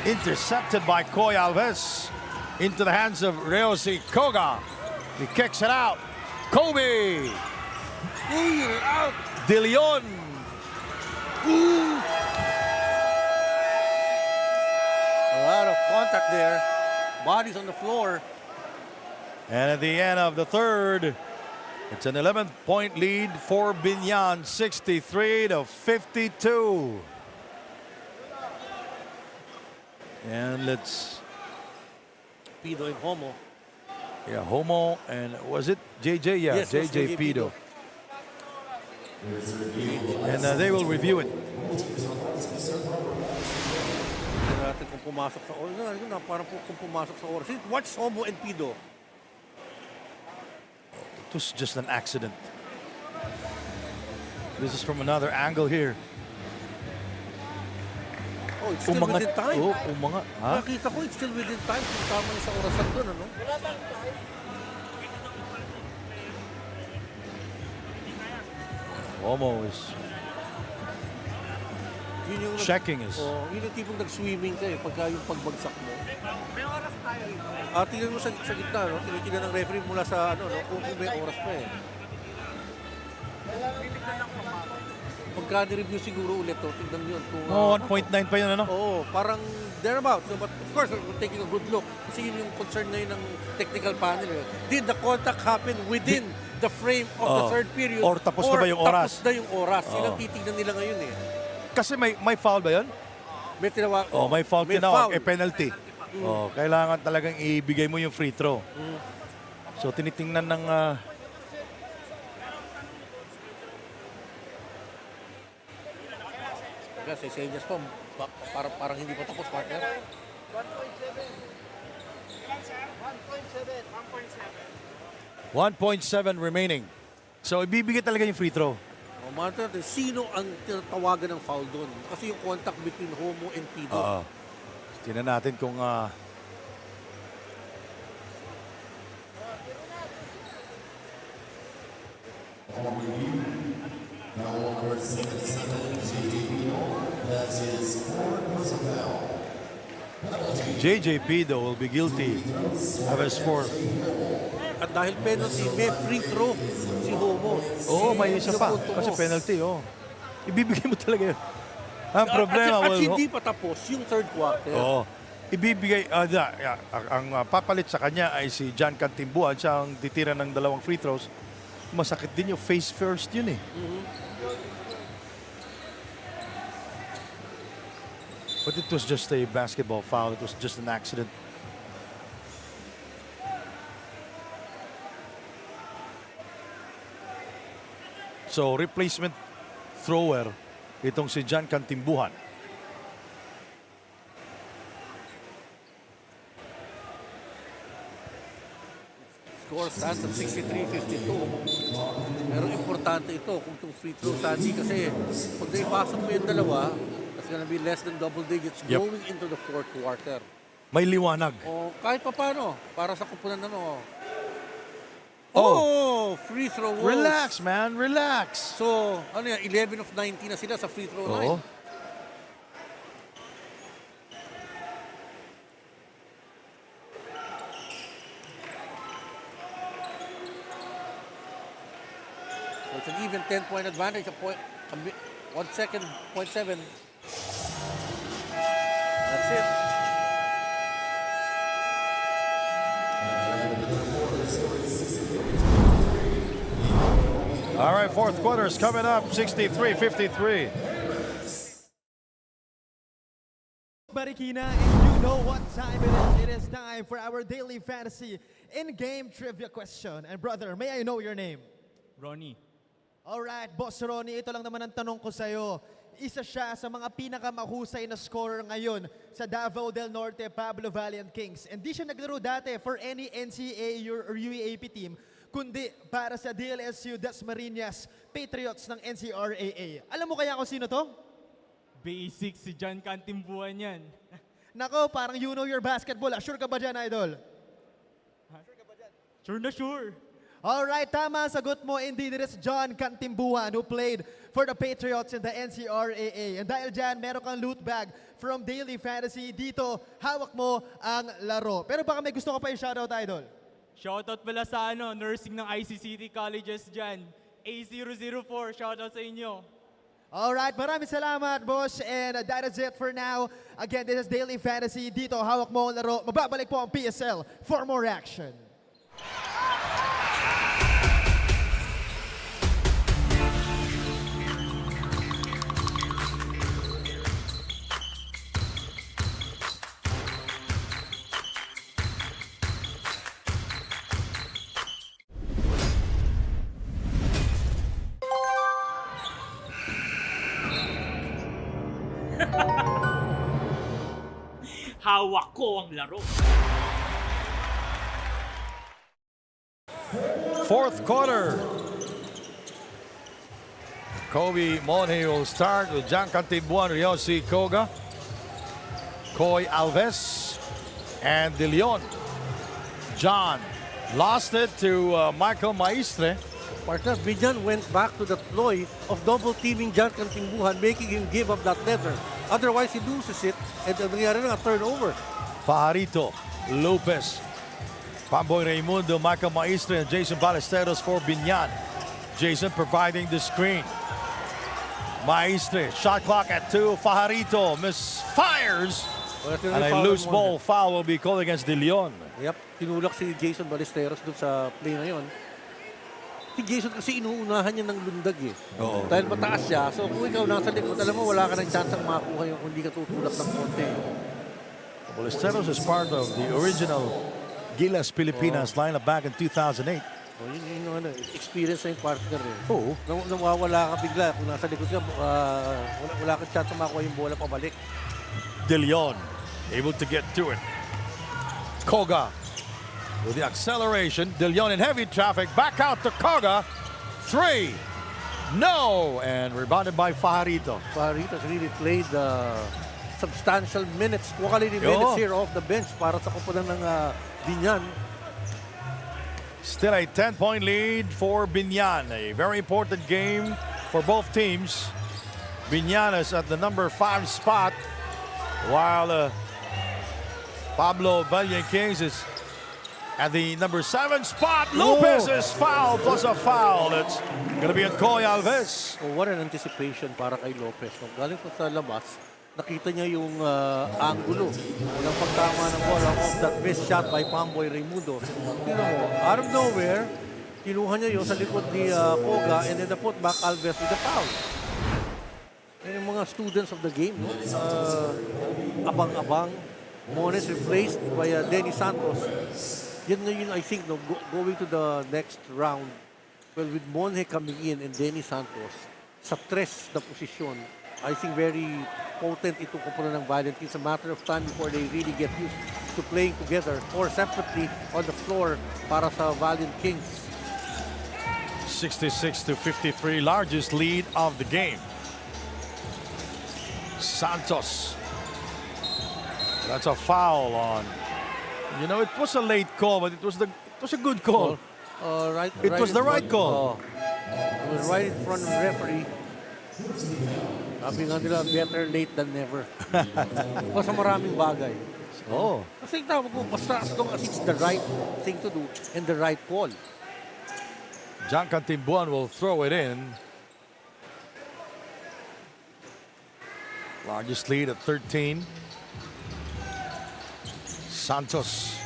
Intercepted by Koy Alves into the hands of Ryosi Koga. He kicks it out. Kobe Ooh, you're out. De Leon. A lot of contact there. Bodies on the floor. And at the end of the third, it's an 11-point lead for BIÑAN, 63-52. And let's... Pido and Homo. Yeah, Homo and was it JJ? Yeah, Yes, was JJ Pido. And they will review it. Tignan natin kung pumasok sa oras. Yun na, parang kung pumasok sa oras. Watch Homo and Pido. It was just an accident. This is from another angle here. Oh, it's still within time. Oh, umangat. Ha? Nakita ko, it's still within time. Kung tama niya sa orasan doon, ano? Homo is Yun yung checking his. Oh, yun yung tipong nag-swimming ka eh, pagka yung pagbagsak mo. May oras tayo rito. Tingnan mo sa gitna, no? Tinitingnan ng referee mula sa, ano, no? Kung may oras pa eh. Pagka ni-review siguro ulit, to, tignan yun. Kung, 1.9 pa yun, ano? Oo, parang thereabouts. So, but of course, we're taking a good look. Kasi yun yung concern ngayon ng technical panel. Eh. Did the contact happen within the frame of the third period? Or tapos na ba yung oras? Tapos na yung oras. Yun ang titignan nila ngayon eh. Kasi may foul ba yun? May tinawag. Oh, may foul tinawag. foul. Penalty. Oh, kailangan talagang ibigay mo yung free throw. So tinitingnan ng Kasi senyas pa, parang hindi pa tapos, partner. 1.7 remaining. So ibibigay talaga yung free throw. O, monitor natin, sino ang tinatawagan ng foul doon? Kasi yung contact between Homo and Pido. Tingnan natin kung JJ Pido will be guilty of his fourth. At dahil penalty, may free throw si Homo. Oo, may isa pa. Kasi penalty, ibibigay mo talaga yun. Ang problema, at hindi pa tapos yung third quarter. Oo. Ibibigay, ang papalit sa kanya ay si John Cantimbuan. Siya ang titira ng 2 free throws. Masakit din yung face first yun eh. But it was just a basketball foul. It was just an accident. So, replacement thrower, itong si John Cantimbuhan. Score stands at 63-52. Pero importante ito kung itong free throw, Sandy, kasi pag naipasok mo yung dalawa, that's gonna be less than double digits going into the fourth quarter. May liwanag. O kahit pa paano, para sa kupunan na free throw walls. Relax, man. Relax. So, ano yan, 11 of 19 na sila sa free throw line. So it's an even 10-point advantage. 1 second, 0.7. That's it. All right, fourth quarter is coming up, 63-53. Marikina, and you know what time it is. It is time for our daily fantasy in-game trivia question. And brother, may I know your name? Ronnie. Alright, Boss Ronnie, ito lang naman ang tanong ko sa'yo. Isa siya sa mga pinakamahusay na scorer ngayon sa Davao del Norte Pablo Valiant Kings. And di siya naglaro dati for any NCAA or UAAP team, kundi para sa DLSU Dasmariñas Patriots ng NCRAA. Alam mo kaya kung sino to? Basic si John Cantimbuan yan. Nako, parang you know your basketball. Sure ka ba dyan, Idol? Sure na sure. Alright, tama sagot mo. Indeed, it is John Cantimbuan who played for the Patriots in the NCRAA. And dahil dyan, meron kang loot bag from Daily Fantasy. Dito, hawak mo ang laro. Pero baka may gusto ka pa i-shoutout, Idol? Shoutout pala sa nursing ng ICCT colleges dyan. A004, shoutout sa inyo. Alright, maraming salamat, boss. And that is it for now. Again, this is Daily Fantasy. Dito, hawak mo ang laro. Magbabalik po ang PSL for more action. Hawak ko ang laro. Fourth quarter. Kobe Monhe will start with John Cantibuan, Ryosi Koga, Koy Alves, and De Leon. John lost it to Michael Maestre. Partner, BIÑAN went back to the ploy of double-teaming John Cantimbuhan, making him give up that letter. Otherwise, he loses it, and nangyari na a turnover. Fajarito, Lopez, Pamboy Raimundo, Michael Maestre, and Jason Ballesteros for BIÑAN. Jason providing the screen. Maestre, shot clock at 2. Fajarito misfires. And a loose ball foul will be called against De Leon. Yep, tinulak si Jason Ballesteros dun sa play na yun. Si Jason kasi inuunahan niya ng lundag eh. Dahil mataas siya. So kung ikaw nasa likod, alam mo wala ka ng chance ang makakuha yung kung hindi ka tutulak ng konti. Ballesteros is part of the original Gilas Pilipinas lineup back in 2008. Yun ano, experience na yung partner eh. Oo. Nawawala ka bigla. Kung nasa likod ka, wala kang chance ang makakuha yung bola pabalik. De Leon able to get to it. Koga with the acceleration. De Leon in heavy traffic. Back out to Koga. 3. No. And rebounded by Fajarito. Fajarito has really played substantial minutes. Quality minutes here off the bench para sa kupunan ng BIÑAN. Still a 10-point lead for BIÑAN. A very important game for both teams. BIÑAN is at the number 5 spot, while Pablo Valiant Kings is at the number 7 spot. Lopez is fouled plus a foul. It's going to be on Koy Alves. Oh, what an anticipation para kay Lopez. Galing po sa labas, nakita niya yung angulo. Walang pagtama ng bola off that missed shot by Pamboy Raimundo. You know, out of nowhere, kinuha niya yun sa likod ni Koga, and then the putback Alves with the foul. And yung mga students of the game, no? Abang-abang. Mones replaced by Denny Santos. Yan na yun, I think, no, going to the next round. Well, with Monhe coming in and Denny Santos, sa tres na posisyon, I think very potent itong kupunan ng Valiant. It's a matter of time before they really get used to playing together or separately on the floor para sa Valiant Kings. 66-53, largest lead of the game. Santos. That's a foul on. You know, it was a late call, but it was a good call. It was the right call. It was right in front of the referee. Sabi nga nila, better late than never. Basta maraming bagay. Oh. Kasi tawag ko, basta as long as it's the right thing to do and the right call. John Cantimbuan will throw it in. Largest lead at 13. Santos.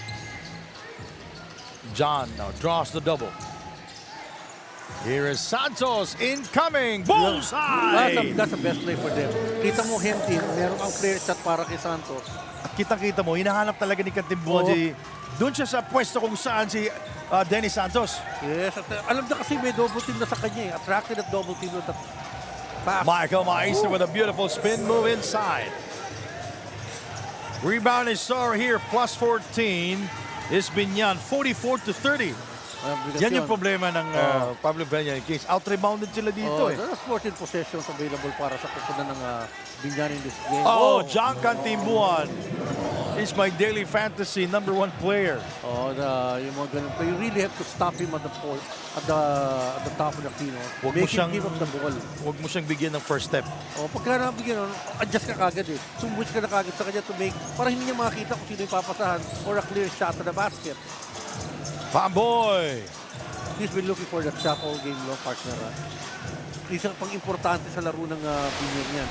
John now draws the double. Here is Santos incoming. Bullseye! That's the best play for them. Kita mo him team, meron ang player shot para kay Santos. At kitang-kita mo, hinahanap talaga ni Cantimbuan. Doon siya sa pwesto kung saan si Denny Santos. Yes, at, alam na kasi may double team na sa kanya. Attracted at double team na pass. Michael Maestre with a beautiful spin move inside. Rebound is Sar here, plus 14. Is BIÑAN, 44-30. Yan yung problema ng Pablo Valiant Kings. Out-rebounded sila dito eh. There are 14 possessions available para sa kupunan ng BIÑAN in this game. John Cantimbuan is my daily fantasy #1 player. Yung mga ganun. You really have to stop him at the point, at the top of the key. No? Make him give up the ball. Huwag mo siyang bigyan ng first step. Pagka nabigyan, adjust ka kagad eh. Sumwitch ka na kagad sa kanya to make, para hindi niya makakita kung sino yung papasahan or a clear shot to the basket. Pamboy He's been looking for the shot all game long, partner. Isang pang-importante sa laro ng Binyan yan.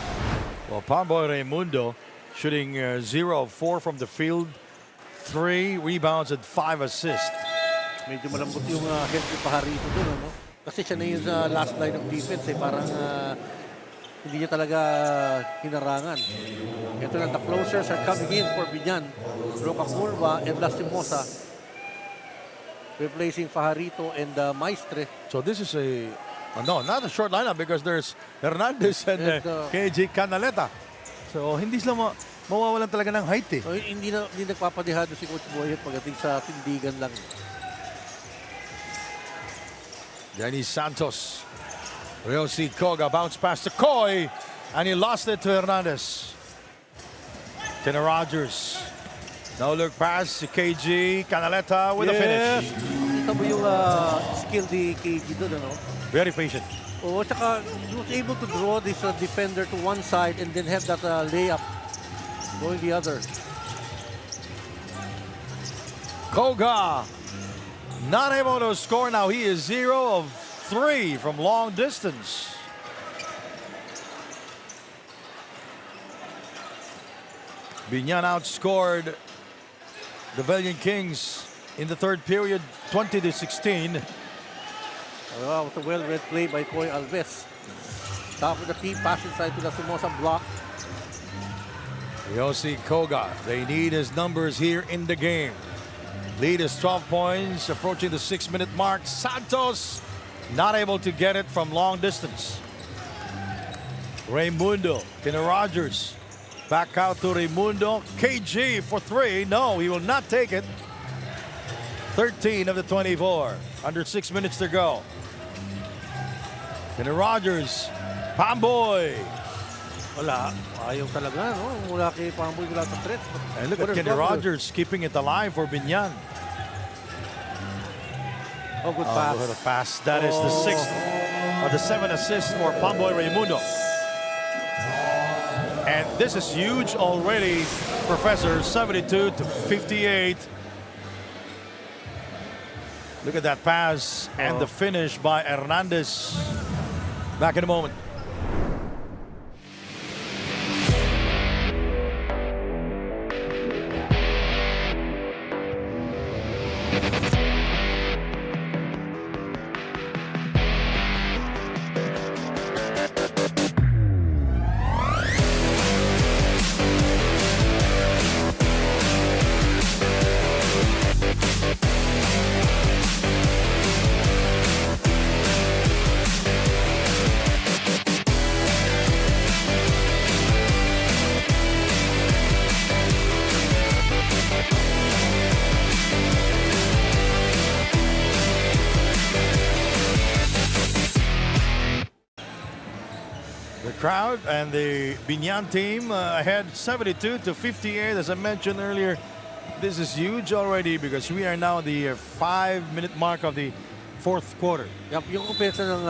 Well, Pamboy Raimundo shooting 0 of 4 from the field, 3 rebounds and 5 assists. Medyo malambot yung Henry Pajarito doon, ano? Kasi siya na yung last line of defense, parang hindi niya talaga hinarangan. Ito na, the closers are coming in for Binyan. Roca Curva and Lastimosa replacing Pajarito and Maestre. So this is no, not a short lineup because there's Hernandez and KJ Canaleta. So hindi sila mawawalan talaga ng height eh. So, hindi nagpapadihado si Coach Boyet pagdating sa tindigan lang. Dennis Santos. Real C. Koga bounce pass to Coy and he lost it to Hernandez. Kenny Rogers. No look pass to KG Canaleta with a finish. Kita mo yung skill ni KG doon, ano? Very patient. Oo, tsaka he was able to draw this defender to one side and then have that layup going the other. Koga not able to score now. He is 0 of 3 from long distance. Binyan outscored the Valiant Kings in the third period 20-16. Wow, it's a well-read play by Coy Alves. Top of the key, pass inside to the Simosa block. Yossi Koga, they need his numbers here in the game. Lead is 12 points, approaching the 6-minute mark. Santos not able to get it from long distance. Raimundo, Kenny Rogers, back out to Raimundo. KG for 3, no, he will not take it. 13 of the 24, under 6 minutes to go. Kenny Rogers, Pamboy. Wala, ayaw talaga, no? Mula kay Pamboy, wala sa threat. And look at Kenny Rogers keeping it alive for Binyan. Oh, good pass. Good pass. That is the 6th of the 7 assists for Pamboy Raimundo. And this is huge already, Professor. 72-58. Look at that pass and the finish by Hernandez. Back in a moment. Crowd and the Binyan team ahead 72-58. As I mentioned earlier, this is huge already because we are now at the 5-minute mark of the 4th quarter. Yep, yung kumpensa ng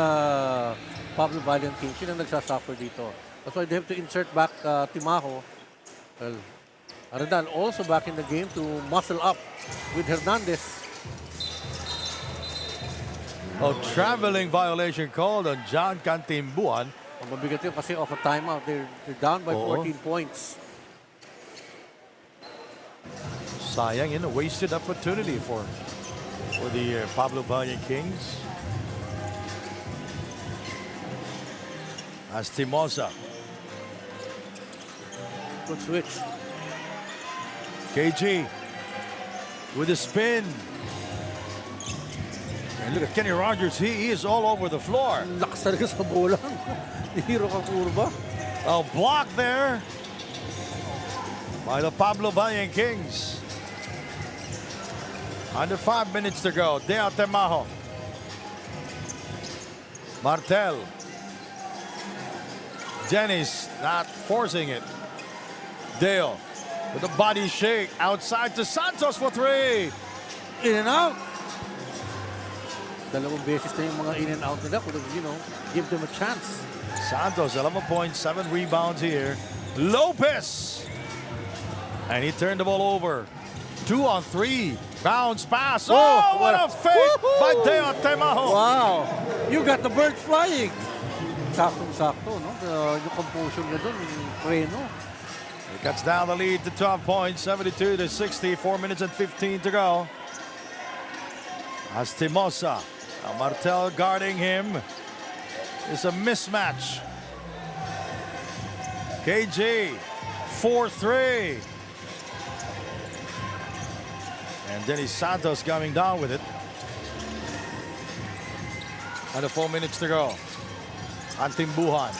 Pablo Valiant team, sino ang nagsasuffer dito? That's why they have to insert back Timajo. Well, Arandan also back in the game to muscle up with Hernandez. Oh, traveling violation called on John Cantimbuan. Ang mabigat yun kasi off a timeout. They're down by 14 points. Sayang, a wasted opportunity for the Pablo Valiant Kings. As Timosa. Good switch. KG with a spin. And look at Kenny Rogers. He is all over the floor. Lakas talaga sa bola. Hero ka kurba. A block there by the Pablo Valiant Kings. Under 5 minutes to go. Deo Temajo. Martel. Dennis not forcing it. Deo with a body shake outside to Santos for 3. In and out. Dalawang beses na yung mga in and out nila. Kung give them a chance. Santos, 11 points, 7 rebounds here. Lopez. And he turned the ball over. 2 on 3 Bounce pass. Oh, what a fake by Deote Maho. Wow! You got the bird flying. Saktong-sakto, no? Yung composure niya doon, yung preno. He cuts down the lead to 12 points, 72 to 60, 4 minutes and 15 to go. As Timosa, Martel guarding him. It's a mismatch. KG, 4-3. And Dennis Santos coming down with it. Under 4 minutes to go. Antimbuhan.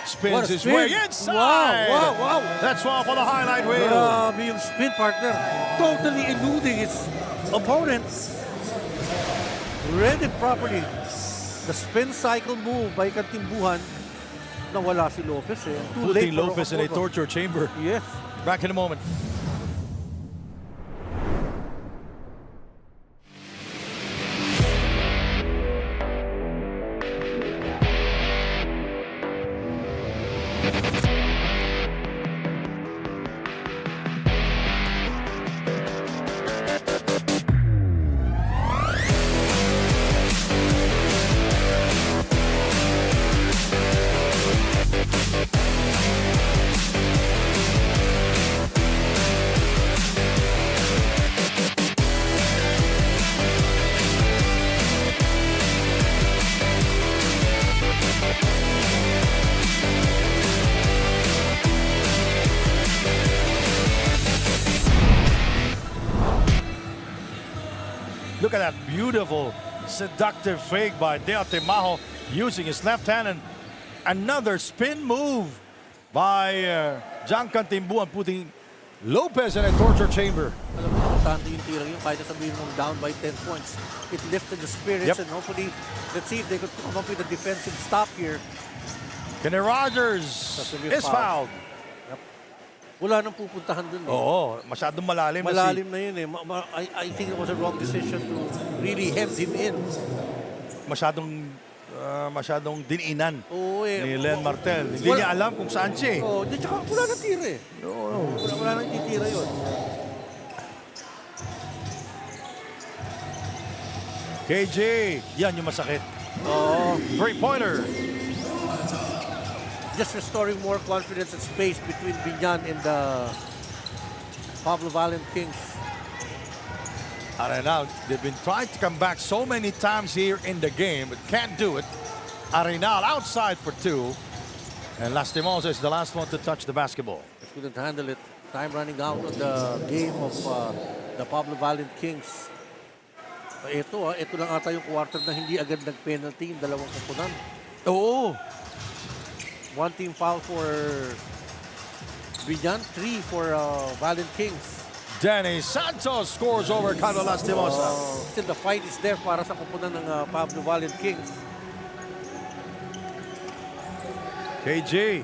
Spins his way inside. Wow. That's one for the highlight reel. Grabe yung spin, partner. Totally eluding his opponent. Read it properly. The spin cycle move by Kantimbuhan. Nawala si Lopez eh. Too late Putting for Lopez in a Ocampo. torture chamber. Yes. Back in a moment. Look at that beautiful, seductive fake by Deote Maho using his left hand, and another spin move by John Kantimbuhan putting Lopez in a torture chamber. Alam mo, importante yung tirang yun. Kahit sabihin mong down by 10 points. It lifted the spirits, Yep. and hopefully, let's see if they could come up with a defensive stop here. Kenny Rogers is fouled. Wala nang pupuntahan dun. Oo, masyadong malalim. Malalim na yun eh. I think it was a wrong decision to really hem him in. Masyadong dininan Oo eh. ni Len Martel. Hindi niya alam kung saan siya eh. Oh, di tsaka wala nang tira eh. Wala nang titira yun. KJ, yan yung masakit. Oo. Three-pointer. Just restoring more confidence and space between BIÑAN and the Pablo Valiant Kings. Arenal, they've been trying to come back so many times here in the game, but can't do it. Arenal outside for two. And Lastimosa is the last one to touch the basketball. Couldn't handle it. Time running out on the game of the Pablo Valiant Kings. Ito lang ata yung quarter na hindi agad nag-penalty yung dalawang koponan. Oo. One team foul for BIÑAN, 3 for Valiant Kings. Danny Santos scores over Carlo Lastimosa. Still the fight is there para sa koponan ng Pablo Valiant Kings. KG.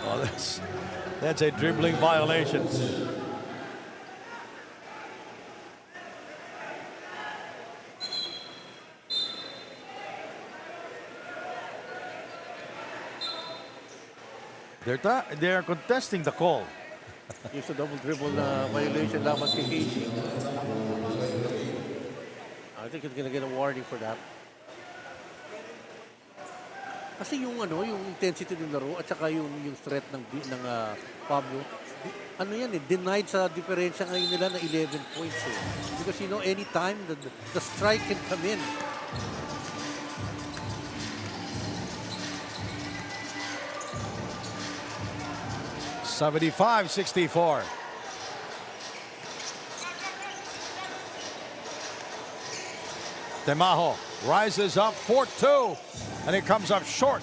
Oh, that's a dribbling violation. They're contesting the call. It's a double dribble na violation lamang kay KG. I think he's gonna get a warning for that. Kasi yung intensity ng laro at saka yung threat ng Pablo, yan eh, denied sa diferensya ngayon nila na 11 points eh. Because anytime the strike can come in. (75-64). Temajo rises up 4-2, and it comes up short.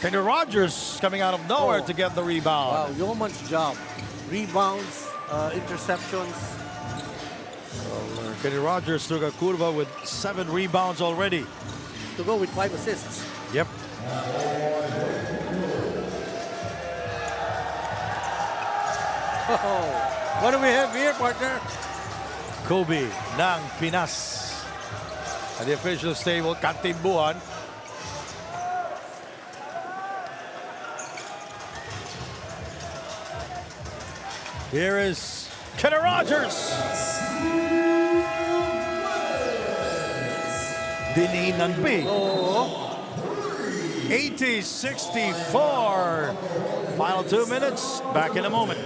Kenny Rogers coming out of nowhere to get the rebound. Wow, yeoman's job. Rebounds, interceptions. Kenny Rogers took a curva with 7 rebounds already. To go with 5 assists. Yep. Oh, what do we have here, partner? Kobe ng Pinas. At the official table, Kantimbuhan. Here is Kenny Rogers. Dininan B. 80-64. Final 2 minutes. Back in a moment.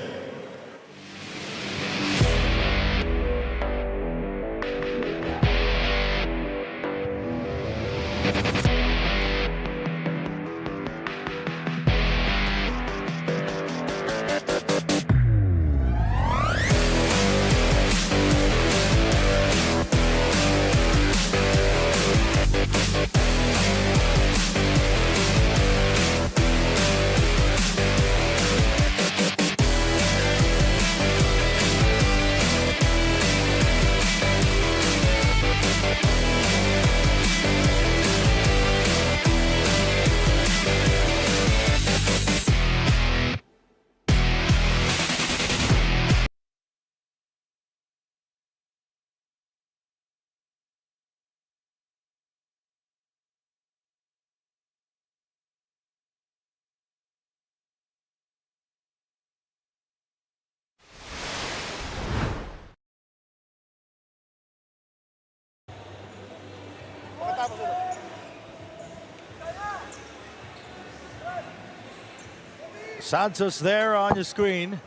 Santos there on your screen.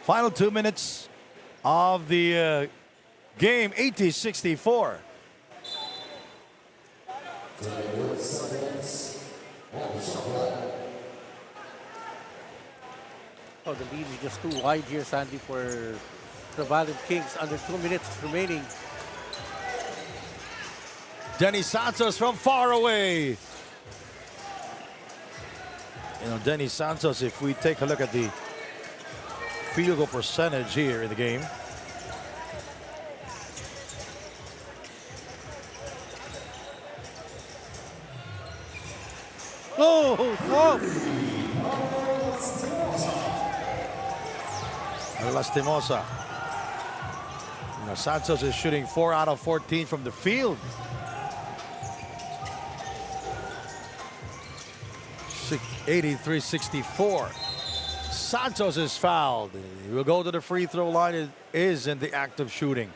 Final 2 minutes of the game, 80-64. Oh, the lead is just too wide here, Sandy, for the Valiant Kings. Under 2 minutes remaining. Denny Santos from far away. You know, Denny Santos, if we take a look at the field goal percentage here in the game, Lastimosa. You know, Santos is shooting 4 out of 14 from the field. 83-64. Santos is fouled. He will go to the free throw line. It is in the act of shooting.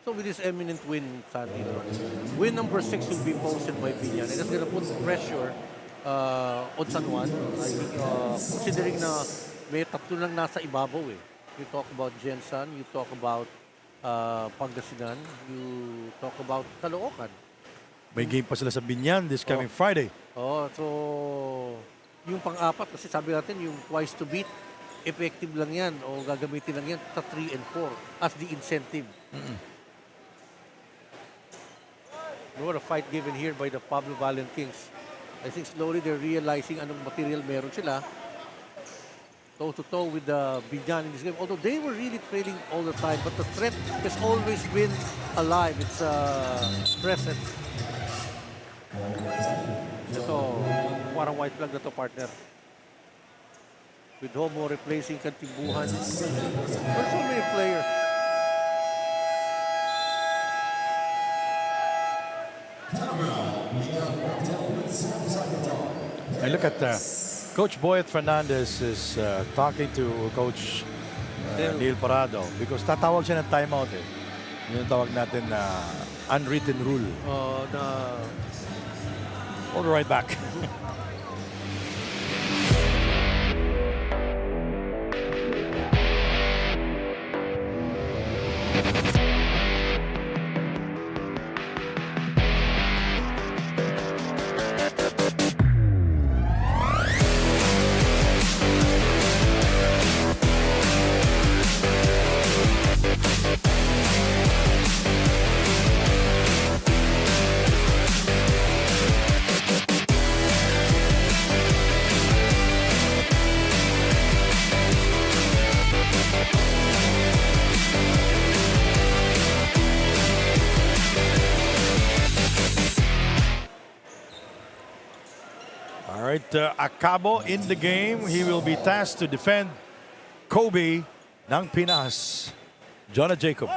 So with this eminent win, Sandy, win number 6 will be posted by BIñAN. And it's going to put pressure on San Juan. I think, considering na may tatlo lang nasa ibabaw eh. You talk about Jensen, you talk about Pangasinan, you talk about Caloocan. May game pa sila sa BIñAN this coming Friday. So yung pang-apat, kasi sabi natin yung twice to beat, effective lang yan o gagamitin lang yan sa 3 and 4 as the incentive. What a fight given here by the Pablo Valiant Kings. I think slowly they're realizing anong material meron sila. Toe-to-toe with the BIñAN in this game. Although they were really trailing all the time, but the threat has always been alive. It's present. Ito, parang white flag na to, partner. With Homo replacing Kantimbuhan. There's so many players. I look at Coach Boyet Fernandez is talking to Coach Neil Parado because tatawag siya ng timeout eh. Yun yung tawag natin na unwritten rule. We'll be right back. Acabo in the game. He will be tasked to defend Kobe ng Pinas. Jonah Jacob.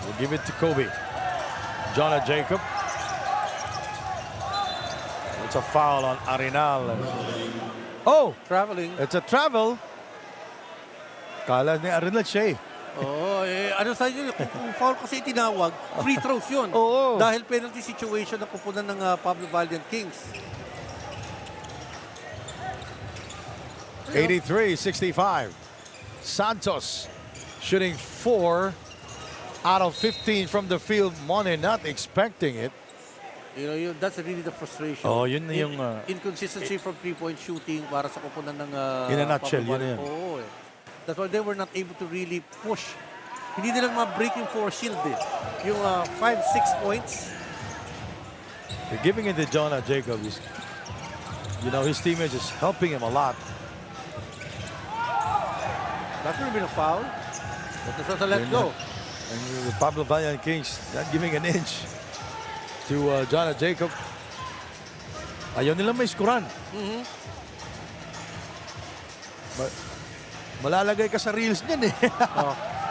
We'll give it to Kobe. Jonah Jacob. It's a foul on Arenal. Oh! Traveling. It's a travel. Kala ni Arenal siya eh. Oo, ano sa inyo, kung foul kasi tinawag, free throws yun. Oo. Dahil penalty situation na kupunan ng Pablo Valiant Kings. 83-65. Santos shooting 4 out of 15 from the field. Mone not expecting it. That's really the frustration. Oh, yun na yung... inconsistency from three-point shooting para sa kupunan ng in a nutshell, Pablo yun Valiant. Oo, eh. That's why they were not able to really push. Hindi nilang ma-breaking for shield eh. Yung 5-6 points. They're giving it to Jonah Jacob. His teammates is helping him a lot. That would have been a foul. But that's not a let go. And the Pablo Valiant Kings not giving an inch to Jonah Jacob. Ayaw nilang may skuran. Malalagay ka sa reels niyan eh.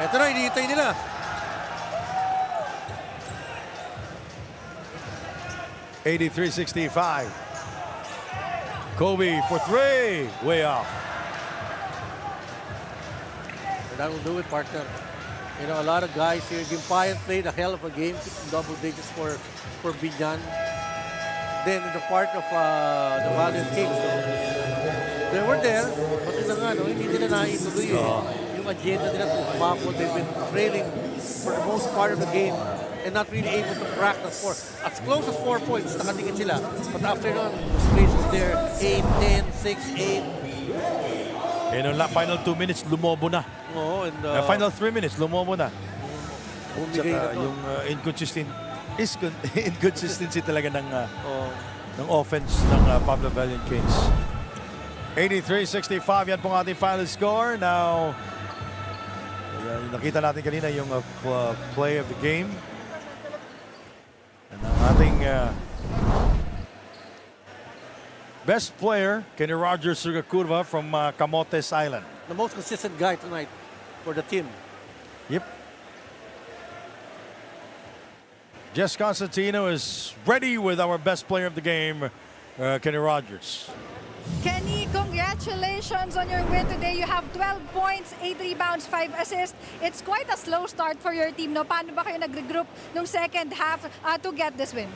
Eto na, hinihintay nila. (83-65). Kobe for 3. Way off. And that will do it, partner. A lot of guys here. Gimpayan played a hell of a game, double digits for BIÑAN. Then in the part of the Valiant Kings, they were there, but hindi nila naituloy yung agenda nila to umabot. They've been trailing for the most part of the game and not really able to crack the score. As close as 4 points, nakatingin sila. But after that, the space was there. 8, 10, 6, 8. In the final 2 minutes, lumobo na. Oo, and Final 3 minutes, lumobo na. bumigay na to. Yung inconsistency talaga ng offense ng Pablo Valiant Kings. 83-65, yan pong ating final score. Now, nakita natin kanina yung play of the game. And ang ating best player, Kenny Rogers Sugakurva from Camotes Island. The most consistent guy tonight for the team. Yep. Jess Constantino is ready with our best player of the game, Kenny Rogers. Kenny, congratulations on your win today. You have 12 points, 8 rebounds, 5 assists. It's quite a slow start for your team. No? Paano ba kayo nag-regroup nung second half to get this win?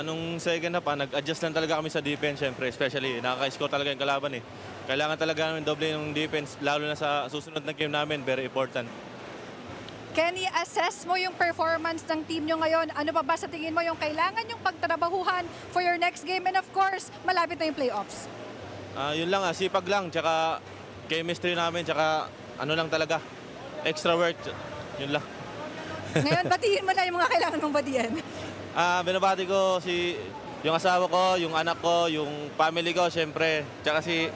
Nung second half, nag-adjust lang talaga kami sa defense, syempre. Especially, nakaka-score talaga yung kalaban eh. Kailangan talaga namin doble yung defense, lalo na sa susunod na game namin, very important. Kenny, assess mo yung performance ng team nyo ngayon. Ano pa ba sa tingin mo yung kailangan yung pagtrabahuhan for your next game? And of course, malapit na yung playoffs. Yun lang, sipag lang, tsaka chemistry namin, tsaka ano lang talaga, extra work, yun lang. Ngayon, batiin mo na yung mga kailangan mong batiyan. Binabati ko yung asawa ko, yung anak ko, yung family ko, syempre, tsaka si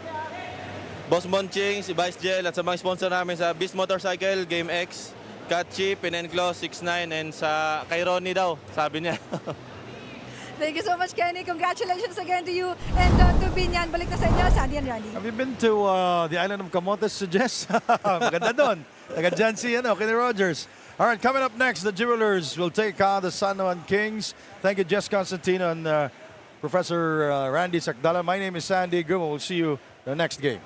Boss Monching, si Vice Jel, at sa mga sponsor namin sa Beast Motorcycle, Game X, Catchy, Pinenclo, 6ix9ine, and sa kay Ronnie daw, sabi niya. Thank you so much, Kenny. Congratulations again to you and to BIÑAN. Balik na sa inyo, Sandy and Randy. Have you been to the island of Camotes, Jess? Maganda doon. Taga dyan si Kenny Rogers. All right, coming up next, the Jewelers will take on the San Juan Kings. Thank you, Jess Constantino and Professor Randy Sakdala. My name is Sandy Gumo. We'll see you in the next game.